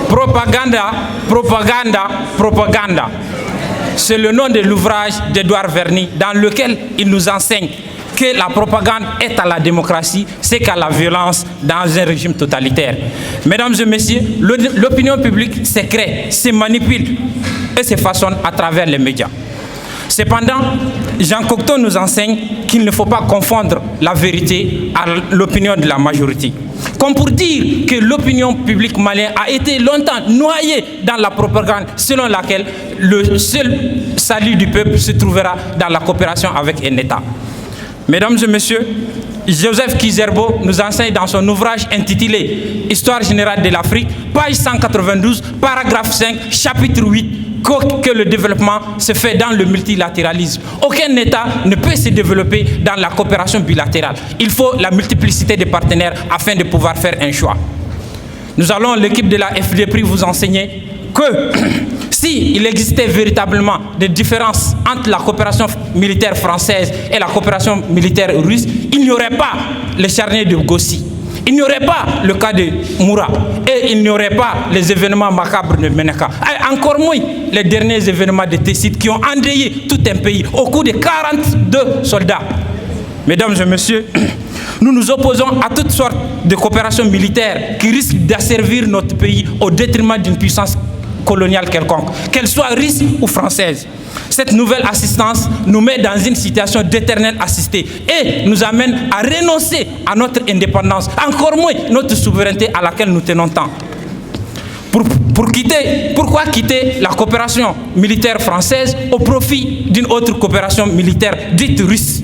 Propaganda, propaganda, propaganda. C'est le nom de l'ouvrage d'Edouard Verny dans lequel il nous enseigne que la propagande est à la démocratie, c'est qu'à la violence dans un régime totalitaire. Mesdames et messieurs, l'opinion publique se crée, se manipule et se façonne à travers les médias. Cependant, Jean Cocteau nous enseigne qu'il ne faut pas confondre la vérité à l'opinion de la majorité. Comme pour dire que l'opinion publique malienne a été longtemps noyée dans la propagande selon laquelle le seul salut du peuple se trouvera dans la coopération avec un État. Mesdames et messieurs, Joseph Kizerbo nous enseigne dans son ouvrage intitulé « Histoire générale de l'Afrique », page 192, paragraphe 5, chapitre 8, que le développement se fait dans le multilatéralisme. Aucun État ne peut se développer dans la coopération bilatérale. Il faut la multiplicité des partenaires afin de pouvoir faire un choix. Nous allons, l'équipe de la FDPRI, vous enseigner que s'il existait véritablement des différences entre la coopération militaire française et la coopération militaire russe, il n'y aurait pas les charniers de Gossi. il n'y aurait pas le cas de Moura et il n'y aurait pas les événements macabres de Meneka. Et encore moins les derniers événements de Tessit qui ont endeuillé tout un pays au cours de 42 soldats. Mesdames et messieurs, nous nous opposons à toutes sortes de coopérations militaires qui risquent d'asservir notre pays au détriment d'une puissance coloniale quelconque, qu'elle soit russe ou française. Cette nouvelle assistance nous met dans une situation d'éternelle assistée et nous amène à renoncer à notre indépendance, encore moins notre souveraineté à laquelle nous tenons tant. Pourquoi quitter la coopération militaire française au profit d'une autre coopération militaire dite russe?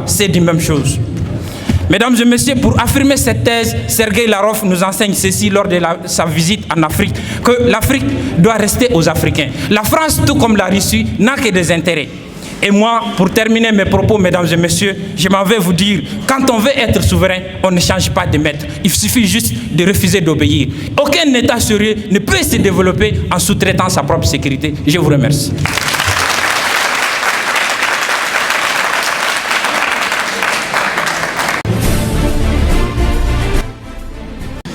C'est la même chose. Mesdames et messieurs, pour affirmer cette thèse, Sergueï Lavrov nous enseigne ceci lors de sa visite en Afrique, que l'Afrique doit rester aux Africains. La France, tout comme la Russie, n'a que des intérêts. Et moi, pour terminer mes propos, mesdames et messieurs, je m'en vais vous dire, quand on veut être souverain, on ne change pas de maître. Il suffit juste de refuser d'obéir. Aucun État sérieux ne peut se développer en sous-traitant sa propre sécurité. Je vous remercie.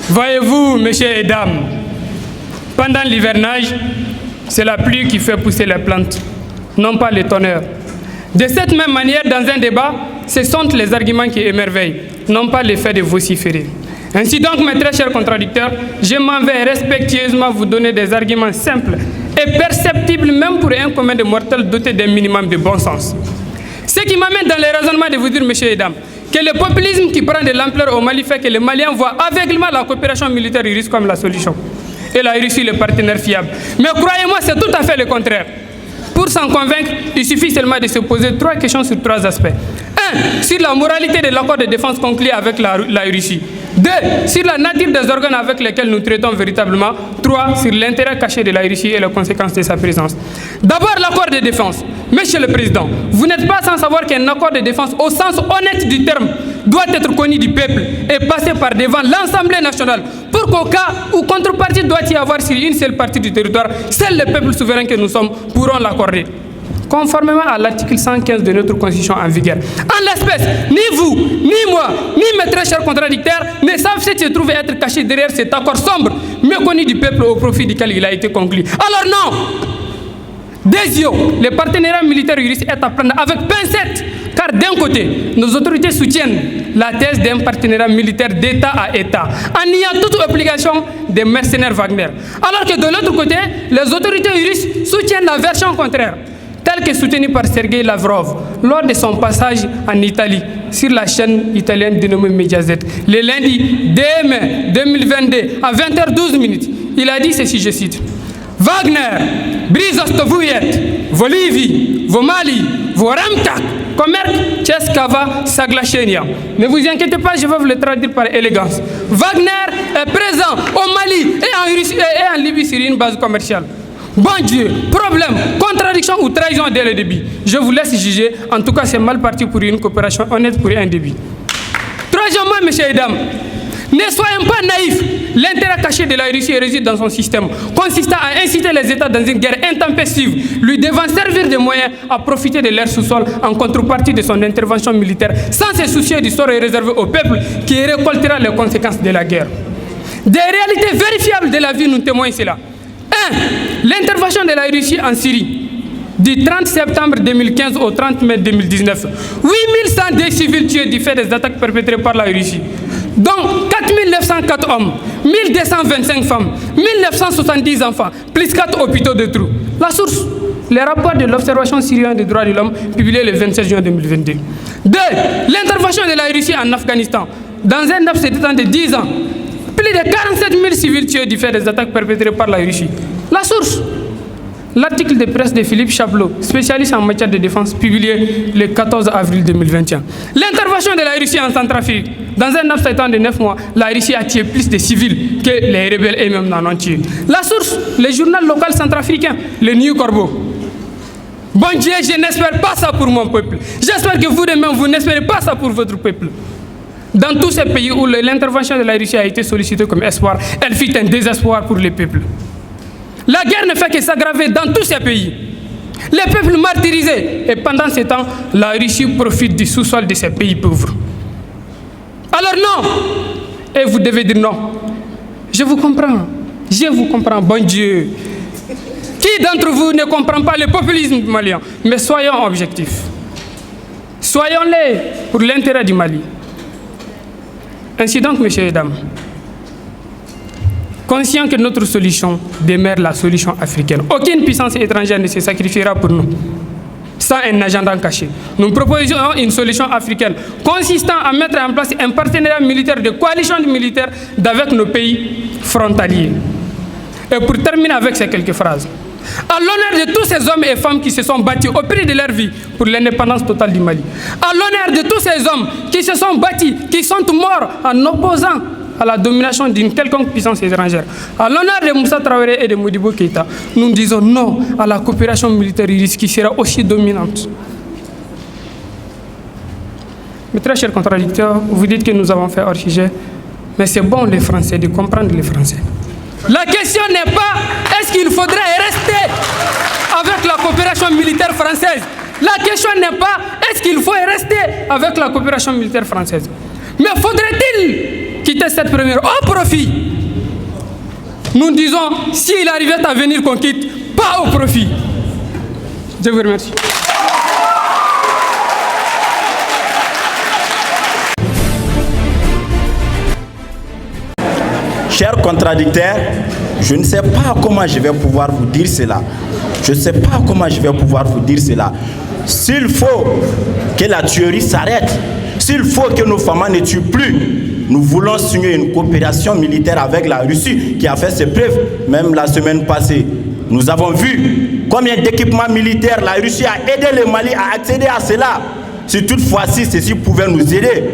Voyez-vous, messieurs et dames, pendant l'hivernage, c'est la pluie qui fait pousser les plantes, non pas le tonnerre. De cette même manière, dans un débat, ce sont les arguments qui émerveillent, non pas les faits de vociférer. Ainsi donc, mes très chers contradicteurs, je m'en vais respectueusement vous donner des arguments simples et perceptibles même pour un commun de mortels doté d'un minimum de bon sens. Ce qui m'amène dans les raisonnements de vous dire, messieurs et dames, que le populisme qui prend de l'ampleur au Mali fait que les Maliens voient aveuglément la coopération militaire russe comme la solution. Et la Russie le partenaire fiable. Mais croyez-moi, c'est tout à fait le contraire. Pour s'en convaincre, il suffit seulement de se poser 3 questions sur 3 aspects. 1. Sur la moralité de l'accord de défense conclu avec la Russie. 2. Sur la nature des organes avec lesquels nous traitons véritablement. 3. Sur l'intérêt caché de la Russie et les conséquences de sa présence. D'abord, l'accord de défense. Monsieur le Président, vous n'êtes pas sans savoir qu'un accord de défense, au sens honnête du terme, doit être connu du peuple et passer par devant l'Assemblée nationale pour qu'au cas où contrepartie doit y avoir sur une seule partie du territoire, seuls les peuples souverains que nous sommes pourront l'accorder. Conformément à l'article 115 de notre Constitution en vigueur. En l'espèce, ni vous, ni moi, ni mes très chers contradicteurs ne savent ce qui se trouve être caché derrière cet accord sombre, méconnu du peuple au profit duquel il a été conclu. Alors non! Désio, le partenariat militaire russe est à prendre avec pincette, car d'un côté, nos autorités soutiennent la thèse d'un partenariat militaire d'État à État, en niant toute obligation des mercenaires Wagner. Alors que de l'autre côté, les autorités russes soutiennent la version contraire, telle que soutenue par Sergueï Lavrov lors de son passage en Italie sur la chaîne italienne dénommée Mediaset. Le lundi 2 mai 2022 à 20h12, il a dit ceci, je cite: Wagner, Brizostovuyet, Volivi, Vomali, Voremtak, Komerk, Tcheskava, Saglachenia. Ne vous inquiétez pas, je vais vous le traduire par élégance. Wagner est présent au Mali et en Russie et en Libye sur une base commerciale. Bon Dieu, problème, contradiction ou trahison dès le début. Je vous laisse juger. En tout cas, c'est mal parti pour une coopération honnête pour un début. Troisièmement, messieurs et dames, ne soyons pas naïfs. L'intérêt caché de la Russie réside dans son système, consistant à inciter les États dans une guerre intempestive, lui devant servir de moyen à profiter de l'air sous-sol en contrepartie de son intervention militaire, sans se soucier du sort réservé au peuple qui récoltera les conséquences de la guerre. Des réalités vérifiables de la vie nous témoignent cela. 1. L'intervention de la Russie en Syrie. Du 30 septembre 2015 au 30 mai 2019, 8102 civils tués du fait des attaques perpétrées par la Russie, dont 4904 hommes, 1225 femmes, 1970 enfants, plus 4 hôpitaux de trous. La source, les rapports de l'Observation syrienne des droits de l'homme, publié le 27 juin 2022. 2. L'intervention de la Russie en Afghanistan, dans un laps de temps de 10 ans, plus de 47 000 civils tués du fait des attaques perpétrées par la Russie. La source, l'article de presse de Philippe Chablot, spécialiste en matière de défense, publié le 14 avril 2021. L'intervention de la Russie en Centrafrique. Dans un laps de temps de 9 mois, la Russie a tué plus de civils que les rebelles eux-mêmes n'en ont tué. La source, le journal local centrafricain, le New Corbeau. Bon Dieu, je n'espère pas ça pour mon peuple. J'espère que vous de même, vous n'espérez pas ça pour votre peuple. Dans tous ces pays où l'intervention de la Russie a été sollicitée comme espoir, elle fut un désespoir pour les peuples. La guerre ne fait que s'aggraver dans tous ces pays. les peuples martyrisés. Et pendant ce temps, la Russie profite du sous-sol de ces pays pauvres. Alors non. Et vous devez dire non. Je vous comprends. Je vous comprends, bon Dieu. Qui d'entre vous ne comprend pas le populisme malien? Mais soyons objectifs. Soyons-les pour l'intérêt du Mali. Ainsi donc, messieurs et dames, conscient que notre solution demeure la solution africaine. Aucune puissance étrangère ne se sacrifiera pour nous sans un agenda caché. Nous proposons une solution africaine consistant à mettre en place un partenariat militaire de coalition militaire avec nos pays frontaliers. Et pour terminer avec ces quelques phrases, à l'honneur de tous ces hommes et femmes qui se sont battus au prix de leur vie pour l'indépendance totale du Mali, à l'honneur de tous ces hommes qui se sont battus, qui sont morts en opposant à la domination d'une quelconque puissance étrangère, à l'honneur de Moussa Traoré et de Modibo Keïta, nous disons non à la coopération militaire russe qui sera aussi dominante. Mes très chers contradicteurs, vous dites que nous avons fait hors sujet, mais c'est bon les Français de comprendre les Français. La question n'est pas est-ce qu'il faudrait rester avec la coopération militaire française. La question n'est pas est-ce qu'il faut rester avec la coopération militaire française. Mais faudrait-il quitter cette première au profit? Nous disons s'il arrivait à venir qu'on quitte, pas au profit. Je vous remercie. Chers contradicteurs, je ne sais pas comment je vais pouvoir vous dire cela. Je ne sais pas comment je vais pouvoir vous dire cela. S'il faut que la tuerie s'arrête, s'il faut que nos femmes ne tuent plus, nous voulons signer une coopération militaire avec la Russie qui a fait ses preuves, même la semaine passée. Nous avons vu combien d'équipements militaires la Russie a aidé le Mali à accéder à cela. Si toutefois ceci pouvait nous aider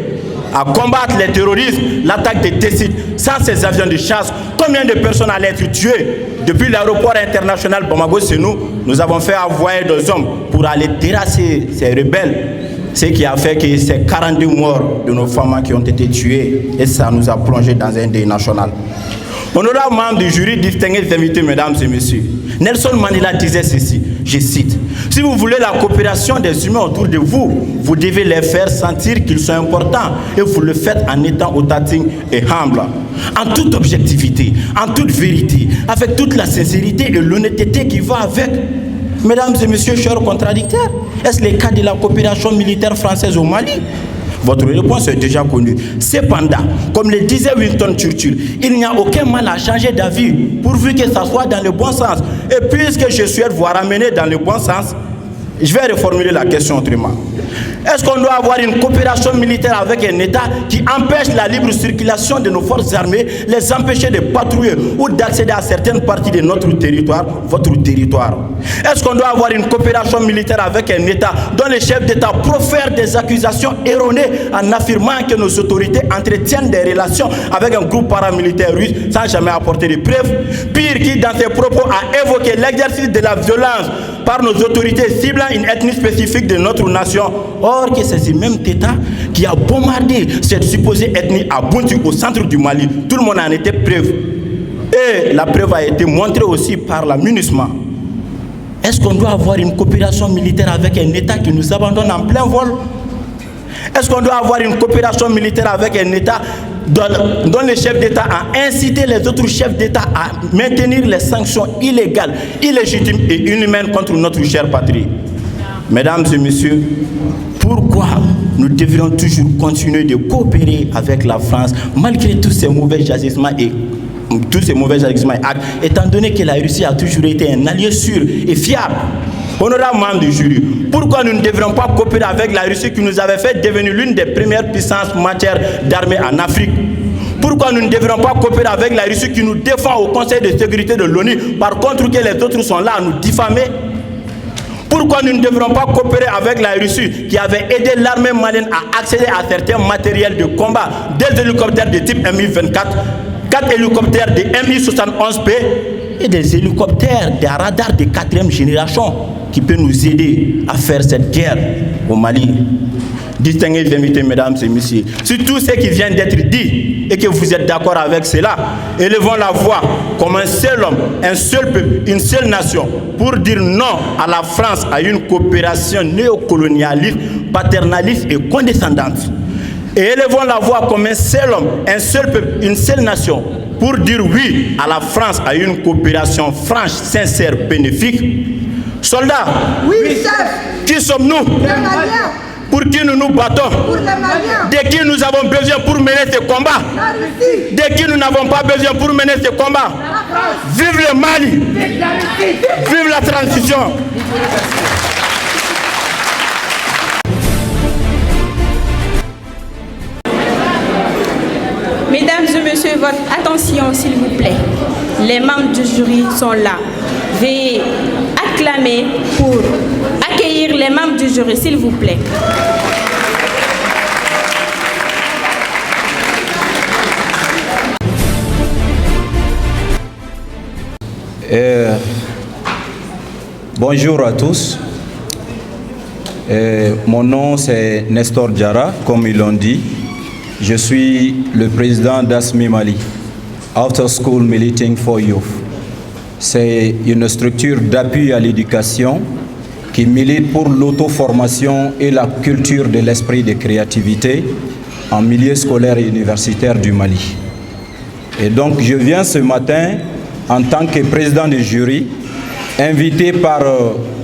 à combattre les terroristes, l'attaque des Tessides, sans ces avions de chasse, combien de personnes allaient être tuées? Depuis l'aéroport international Bamako-Senou, nous avons fait envoyer des hommes pour aller terrasser ces rebelles. Ce qui a fait que ces 42 morts de nos femmes qui ont été tuées, et ça nous a plongé dans un deuil national. Honorable membre du jury, distingués invités, mesdames et messieurs, Nelson Mandela disait ceci, je cite, « Si vous voulez la coopération des humains autour de vous, vous devez les faire sentir qu'ils sont importants et vous le faites en étant authentique et humble, en toute objectivité, en toute vérité, avec toute la sincérité et l'honnêteté qui va avec. » Mesdames et messieurs, chers contradicteurs, est-ce le cas de la coopération militaire française au Mali? Votre réponse est déjà connue. Cependant, comme le disait Winston Churchill, il n'y a aucun mal à changer d'avis, pourvu que ça soit dans le bon sens. Et puisque je souhaite vous ramener dans le bon sens, je vais reformuler la question autrement. Est-ce qu'on doit avoir une coopération militaire avec un État qui empêche la libre circulation de nos forces armées, les empêcher de patrouiller ou d'accéder à certaines parties de notre territoire, votre territoire? Est-ce qu'on doit avoir une coopération militaire avec un État dont le chef d'État profère des accusations erronées en affirmant que nos autorités entretiennent des relations avec un groupe paramilitaire russe sans jamais apporter de preuves? Pire, qui dans ses propos a évoqué l'exercice de la violence par nos autorités ciblant une ethnie spécifique de notre nation. Or que c'est ce même État qui a bombardé cette supposée ethnie à Buntu, au centre du Mali. Tout le monde en était preuve. Et la preuve a été montrée aussi par la MINUSMA. Est-ce qu'on doit avoir une coopération militaire avec un État qui nous abandonne en plein vol? Est-ce qu'on doit avoir une coopération militaire avec un État dont le chef d'État a incité les autres chefs d'État à maintenir les sanctions illégales, illégitimes et inhumaines contre notre chère patrie? Mesdames et messieurs, pourquoi nous devrions toujours continuer de coopérer avec la France malgré tous ces mauvais agissements et actes, étant donné que la Russie a toujours été un allié sûr et fiable? Honorable membre du jury, pourquoi nous ne devrions pas coopérer avec la Russie qui nous avait fait devenir l'une des premières puissances en matière d'armée en Afrique? Pourquoi nous ne devrions pas coopérer avec la Russie qui nous défend au Conseil de sécurité de l'ONU, par contre que les autres sont là à nous diffamer? Pourquoi nous ne devrions pas coopérer avec la Russie qui avait aidé l'armée malienne à accéder à certains matériels de combat, des hélicoptères de type Mi-24, 4 hélicoptères de Mi-71P et des hélicoptères, des radars de 4e génération qui peuvent nous aider à faire cette guerre au Mali? Distingués invités, mesdames et messieurs, sur tout ce qui vient d'être dit et que vous êtes d'accord avec cela, élevons la voix comme un seul homme, un seul peuple, une seule nation, pour dire non à la France, à une coopération néocolonialiste, paternaliste et condescendante. Et élevons la voix comme un seul homme, un seul peuple, une seule nation, pour dire oui à la France, à une coopération franche, sincère, bénéfique. Soldats, Oui, chef. qui sommes-nous? Les Maliens. Pour qui nous nous battons? Pour les Maliens. De qui nous avons besoin pour mener ce combat? La Russie. De qui nous n'avons pas besoin pour mener ce combat? Vive le Mali! Vive la Russie. Vive la transition! Mesdames et messieurs, votre attention s'il vous plaît. Les membres du jury sont là. Veuillez acclamer pour accueillir les membres du jury, s'il vous plaît. Bonjour à tous. Mon nom c'est Nestor Diarra, comme ils l'ont dit. Je suis le président d'ASMI Mali, After School Militing for Youth. C'est une structure d'appui à l'éducation qui milite pour l'auto-formation et la culture de l'esprit de créativité en milieu scolaire et universitaire du Mali. Et donc je viens ce matin en tant que président du jury, invité par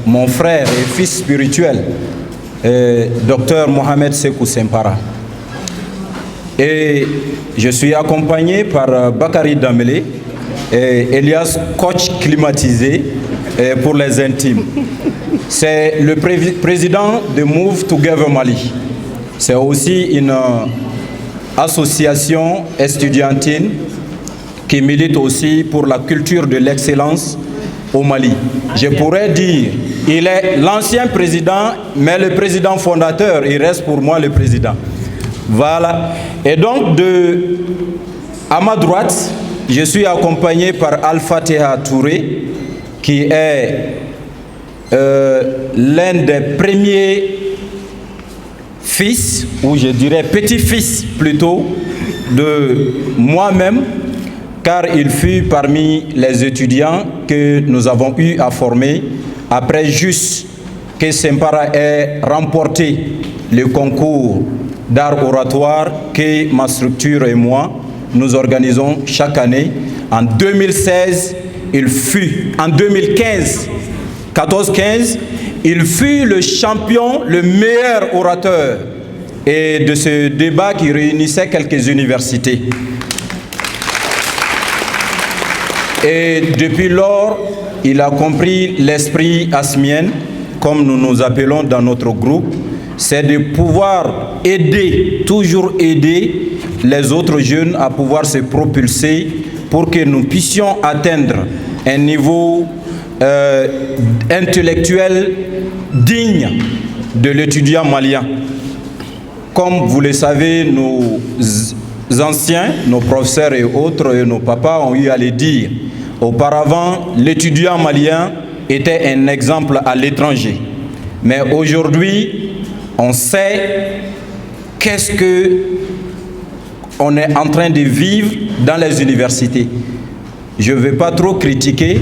mon frère et fils spirituel, Dr Mohamed Sekou Sempara. Et je suis accompagné par Bakary Dambélé et Elias, coach climatisé pour les intimes. C'est le président de Move Together Mali. C'est aussi une association estudiantine qui milite aussi pour la culture de l'excellence au Mali. Je pourrais dire, il est l'ancien président, mais le président fondateur, il reste pour moi le président. Voilà. Et donc, à ma droite, je suis accompagné par Al-Fatiha Touré, qui est l'un des premiers fils, ou je dirais petit-fils plutôt, de moi-même, car il fut parmi les étudiants que nous avons eu à former après juste que Sempara ait remporté le concours d'art oratoire que ma structure et moi, nous organisons chaque année. En 2016, il fut, en 2015, 14-15, il fut le champion, le meilleur orateur et de ce débat qui réunissait quelques universités. Et depuis lors, il a compris l'esprit asmien, comme nous nous appelons dans notre groupe, c'est de pouvoir aider, toujours aider les autres jeunes à pouvoir se propulser pour que nous puissions atteindre un niveau intellectuel digne de l'étudiant malien. Comme vous le savez, nos anciens, nos professeurs et autres, et nos papas ont eu à le dire. Auparavant, l'étudiant malien était un exemple à l'étranger. Mais aujourd'hui, on sait qu'est-ce qu'on est en train de vivre dans les universités. Je ne vais pas trop critiquer,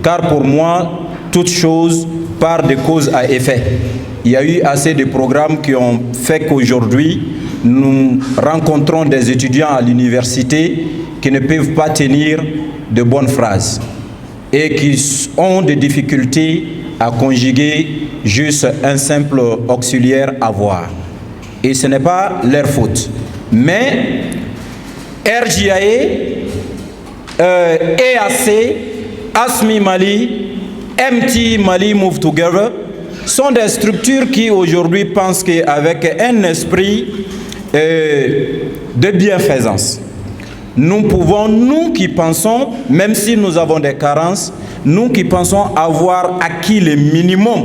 car pour moi, toute chose part de cause à effet. Il y a eu assez de programmes qui ont fait qu'aujourd'hui, nous rencontrons des étudiants à l'université qui ne peuvent pas tenir de bonnes phrases et qui ont des difficultés à conjuguer juste un simple auxiliaire avoir. Et ce n'est pas leur faute. Mais RJAE, EAC, ASMI Mali, MT Mali Move Together sont des structures qui aujourd'hui pensent qu'avec un esprit de bienfaisance, nous pouvons, nous qui pensons, même si nous avons des carences, nous qui pensons avoir acquis le minimum,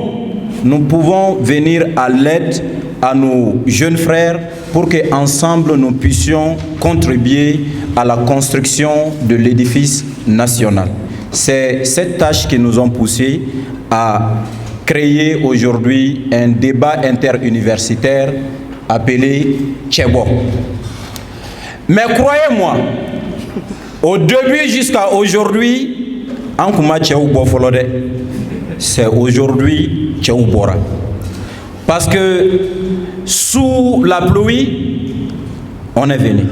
nous pouvons venir à l'aide à nos jeunes frères pour qu'ensemble nous puissions contribuer à la construction de l'édifice national. C'est cette tâche qui nous a poussé à créer aujourd'hui un débat interuniversitaire appelé Tchebo. Mais croyez-moi, Au début jusqu'à aujourd'hui, c'est aujourd'hui Tchéoubora. Parce que sous la pluie, on est venu.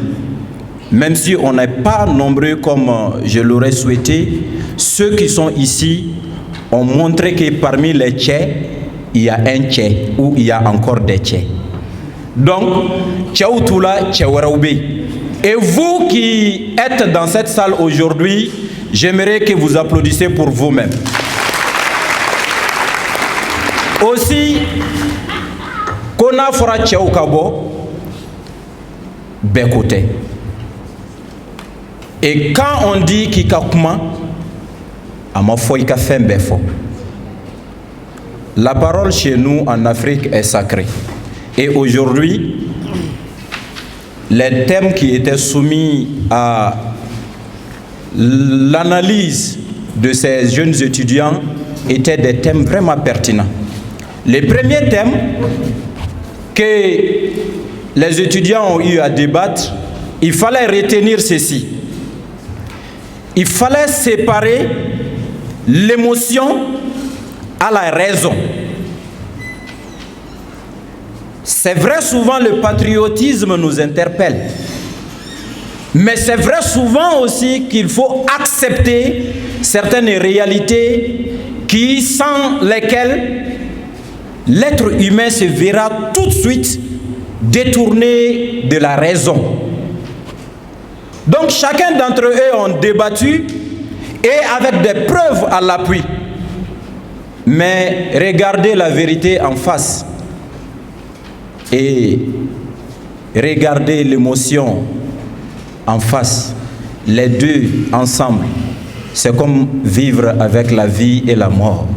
Même si on n'est pas nombreux comme je l'aurais souhaité, ceux qui sont ici ont montré que parmi les Tchè, il y a un Tchè ou il y a encore des Tchè. Donc, Tchéoutula, Tchéouraoubé. Et vous qui êtes dans cette salle aujourd'hui, j'aimerais que vous applaudissiez pour vous-même. Aussi, Kona Fora Tchéoukabo, Bekote. Et quand on dit Kikakuma, la parole chez nous en Afrique est sacrée. Et aujourd'hui, les thèmes qui étaient soumis à l'analyse de ces jeunes étudiants étaient des thèmes vraiment pertinents. Les premiers thèmes que les étudiants ont eu à débattre, il fallait retenir ceci. Il fallait séparer l'émotion à la raison. C'est vrai, souvent le patriotisme nous interpelle. Mais c'est vrai souvent aussi qu'il faut accepter certaines réalités sans lesquelles l'être humain se verra tout de suite détourné de la raison. Donc chacun d'entre eux ont débattu et avec des preuves à l'appui. Mais regardez la vérité en face et regardez l'émotion en face. Les deux ensemble, c'est comme vivre avec la vie et la mort.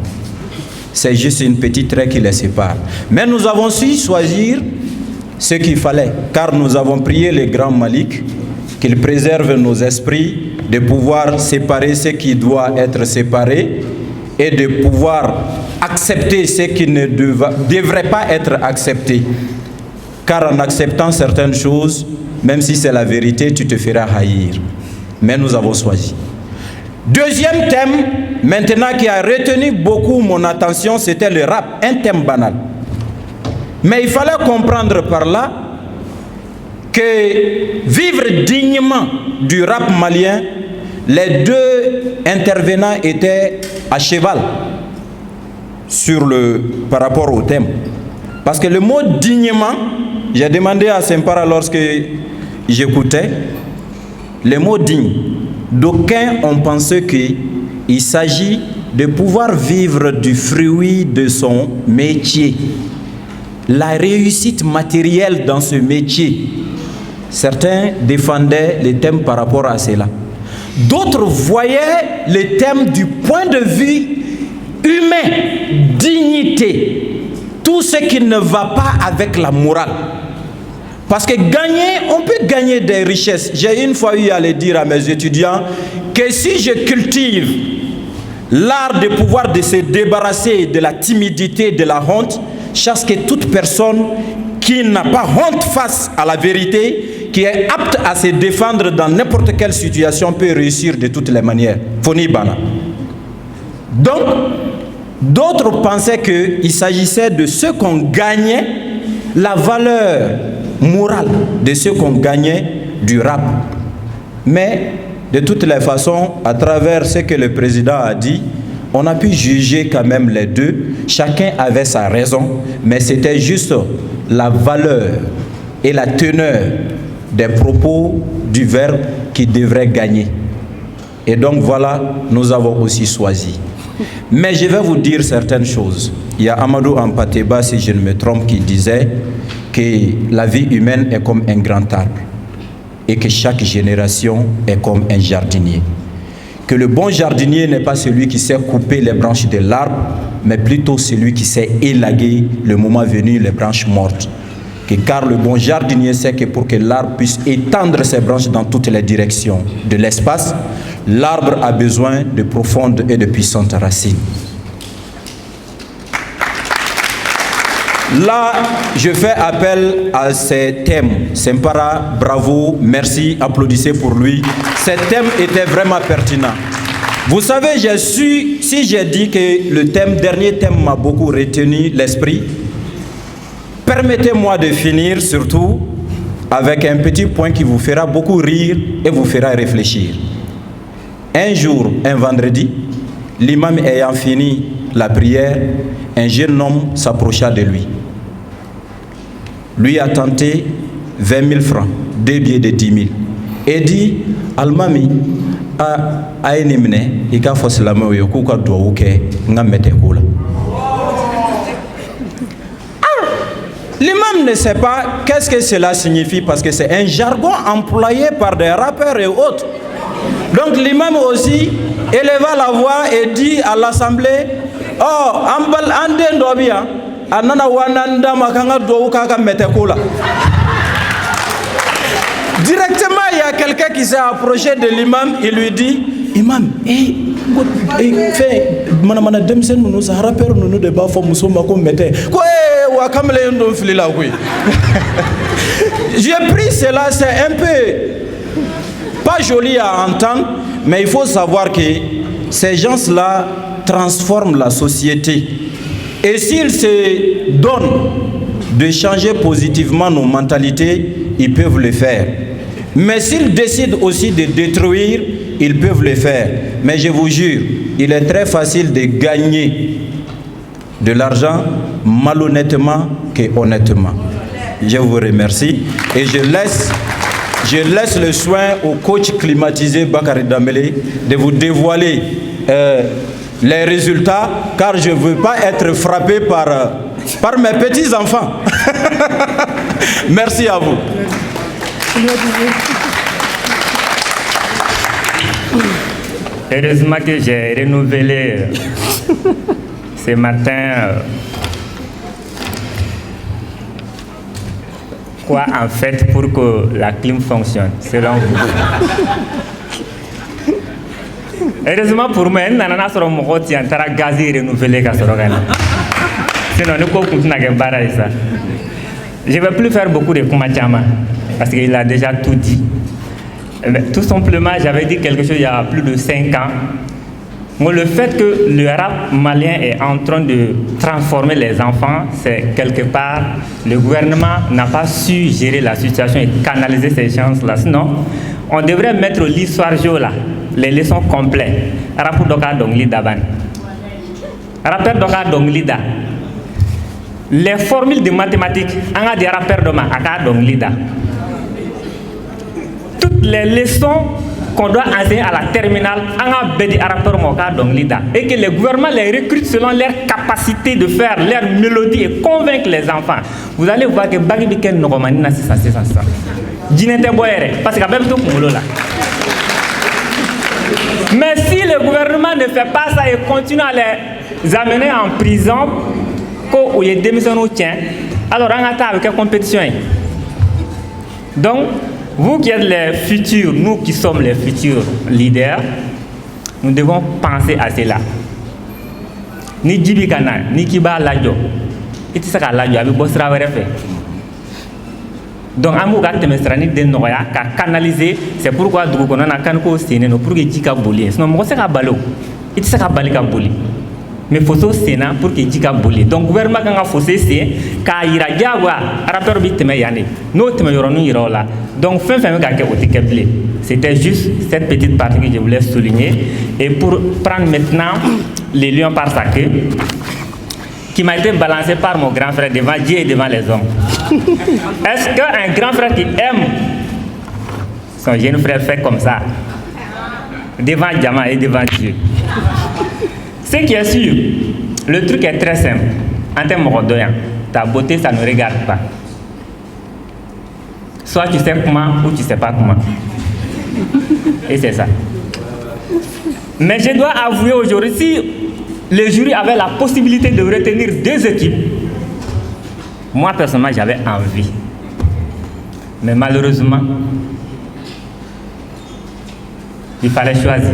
C'est juste une petite trait qui les sépare. Mais nous avons su choisir ce qu'il fallait, car nous avons prié le grand Malik qu'il préserve nos esprits, de pouvoir séparer ce qui doit être séparé et de pouvoir accepter ce qui ne devrait pas être accepté. Car en acceptant certaines choses, même si c'est la vérité, tu te feras haïr. Mais nous avons choisi. Deuxième thème, maintenant qui a retenu beaucoup mon attention, c'était le rap, un thème banal. Mais il fallait comprendre par là que vivre dignement du rap malien, les deux intervenants étaient à cheval par rapport au thème. Parce que le mot dignement, j'ai demandé à Sempara lorsque j'écoutais, le mot digne, d'aucuns ont pensé qu'il s'agit de pouvoir vivre du fruit de son métier. La réussite matérielle dans ce métier. Certains défendaient les thèmes par rapport à cela. D'autres voyaient les thèmes du point de vue humain, dignité, tout ce qui ne va pas avec la morale. Parce que gagner, on peut gagner des richesses. J'ai une fois eu à le dire à mes étudiants que si je cultive l'art de pouvoir de se débarrasser de la timidité, de la honte, chasse que toute personne qui n'a pas honte face à la vérité, qui est apte à se défendre dans n'importe quelle situation, peut réussir de toutes les manières. Foni Bana. Donc, d'autres pensaient qu'il s'agissait de ceux qu'on gagnait, la valeur morale de ceux qu'on gagnait du rap. Mais, de toutes les façons, à travers ce que le président a dit, on a pu juger quand même les deux. Chacun avait sa raison, mais c'était juste la valeur et la teneur des propos du verbe qui devrait gagner. Et donc voilà, nous avons aussi choisi. Mais je vais vous dire certaines choses. Il y a Amadou Ampateba, si je ne me trompe, qui disait que la vie humaine est comme un grand arbre et que chaque génération est comme un jardinier. Que le bon jardinier n'est pas celui qui sait couper les branches de l'arbre, mais plutôt celui qui sait élaguer, le moment venu, les branches mortes. Car le bon jardinier sait que pour que l'arbre puisse étendre ses branches dans toutes les directions de l'espace, l'arbre a besoin de profondes et de puissantes racines. Là, je fais appel à ces thèmes. Sempara, bravo, merci, applaudissez pour lui. Ces thèmes étaient vraiment pertinents. Vous savez, si j'ai dit que le dernier thème m'a beaucoup retenu l'esprit, permettez-moi de finir surtout avec un petit point qui vous fera beaucoup rire et vous fera réfléchir. Un jour, un vendredi, l'imam ayant fini la prière, un jeune homme s'approcha de lui. Lui a tenté 20 000 francs, 2 billets de 10 000, et dit, Almami, l'imam ne sait pas qu'est-ce que cela signifie parce que c'est un jargon employé par des rappeurs et autres. Donc l'imam aussi éleva la voix et dit à l'assemblée, oh, ambal ande ndobia, anana wananda makanga douka metekola. Directement, il y a quelqu'un qui s'est approché de l'imam, il lui dit, imam, j'ai pris cela, c'est un peu pas joli à entendre, mais il faut savoir que ces gens-là transforment la société. Et s'ils se donnent de changer positivement nos mentalités, ils peuvent le faire. Mais s'ils décident aussi de détruire, ils peuvent le faire. Mais je vous jure, il est très facile de gagner de l'argent malhonnêtement que honnêtement. Je vous remercie et je laisse le soin au coach climatisé Bakary Dambélé de vous dévoiler les résultats, car je ne veux pas être frappé par mes petits-enfants. Merci à vous. Heureusement que j'ai renouvelé ce matin quoi en fait pour que la clim fonctionne, selon vous. Heureusement pour moi, nanana soro moko ti antara gazi renouvelé ka soro gana. Sinon nous continue à barrer ça. Je ne vais plus faire beaucoup de kumachama parce qu'il a déjà tout dit. Tout simplement, j'avais dit quelque chose il y a plus de 5 ans. Moi, le fait que le rap malien est en train de transformer les enfants, c'est quelque part, le gouvernement n'a pas su gérer la situation et canaliser ces chances-là. Sinon, on devrait mettre l'histoire géo là, les leçons complètes. Rapport d'Oka Dongli Daban. Rapport d'Oka Dongli Da. Les formules de mathématiques, on a des rappeurs de Aka Dongli Da. Toutes les leçons qu'on doit enseigner à la terminale, on a des rappeurs Moka Dongli Da. Et que le gouvernement les recrute selon leur capacité de faire leur mélodie et convaincre les enfants. Vous allez voir que Bagi Biken Noromani n'a c'est ça. Djinete Boere, parce qu'il y a même tout Koulo là. Mais si le gouvernement ne fait pas ça et continue à les amener en prison, où il démissionne au tien, alors on attend avec la compétition. Donc, vous qui êtes les futurs, nous qui sommes les futurs leaders, nous devons penser à cela. Ni Djibi Kana, ni Kiba Ladjo, et c'est ça que Ladjo avait bossé à faire. Donc, amu ga temestrani de noya ka canaliser, c'est pourquoi nous avons un ko séné pour que Djika bouli. Sinon, moi c'est ka balo, et c'est ça ka bali ka bouli. Mais il faut au Sénat pour que Djika bouli. Donc, le gouvernement a faussé c'est ka ira diawa rapport bi teme yani. No teme yoronu ira là. Donc, fin ka ke otike blé. C'était juste cette petite partie que je voulais souligner. Et pour prendre maintenant les lions par sa queue, qui m'a été balancé par mon grand frère devant Dieu et devant les hommes. Est-ce qu'un grand frère qui aime son jeune frère fait comme ça devant Diama et devant Dieu? Ce qui est sûr, le truc est très simple. En termes rodéens, ta beauté, ça ne regarde pas. Soit tu sais comment ou tu ne sais pas comment. Et c'est ça. Mais je dois avouer aujourd'hui, si le jury avait la possibilité de retenir 2 équipes, moi personnellement j'avais envie. Mais malheureusement, il fallait choisir.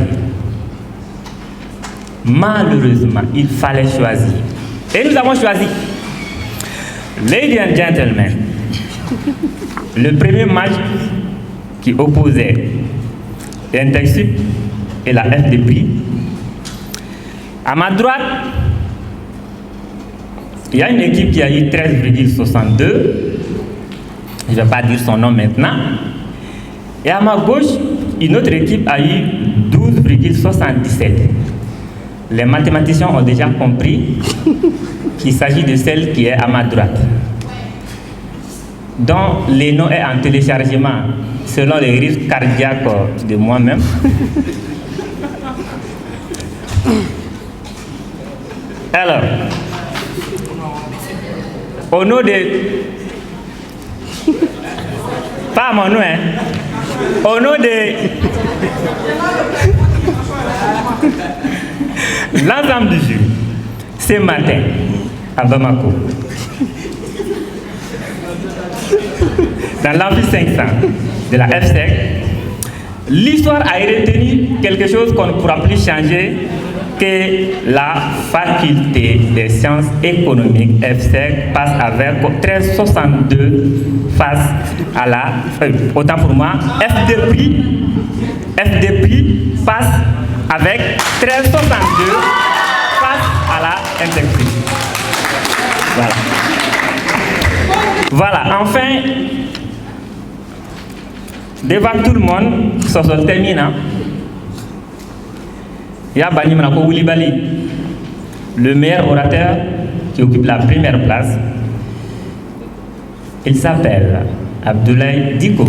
Malheureusement, il fallait choisir. Et nous avons choisi. Ladies and gentlemen, le premier match qui opposait Intersub et la FDP, à ma droite, il y a une équipe qui a eu 13,62. Je ne vais pas dire son nom maintenant. Et à ma gauche, une autre équipe a eu 12,77. Les mathématiciens ont déjà compris qu'il s'agit de celle qui est à ma droite, dont le nom est en téléchargement selon les risques cardiaques de moi-même. Alors, au nom de... Pas mon nom, hein. Au nom de... l'ensemble du jury, ce matin, à Bamako, dans l'amphi 500 de la FSEC, l'histoire a retenu quelque chose qu'on ne pourra plus changer, que la faculté des sciences économiques FSEC passe avec 1362 face à la... autant pour moi, FDP passe avec 1362 face à la MDP. Voilà. Voilà, enfin, devant tout le monde, ça se termine. Il y a Bani Manako Woulibaly, le meilleur orateur qui occupe la première place. Il s'appelle Abdoulaye Diko.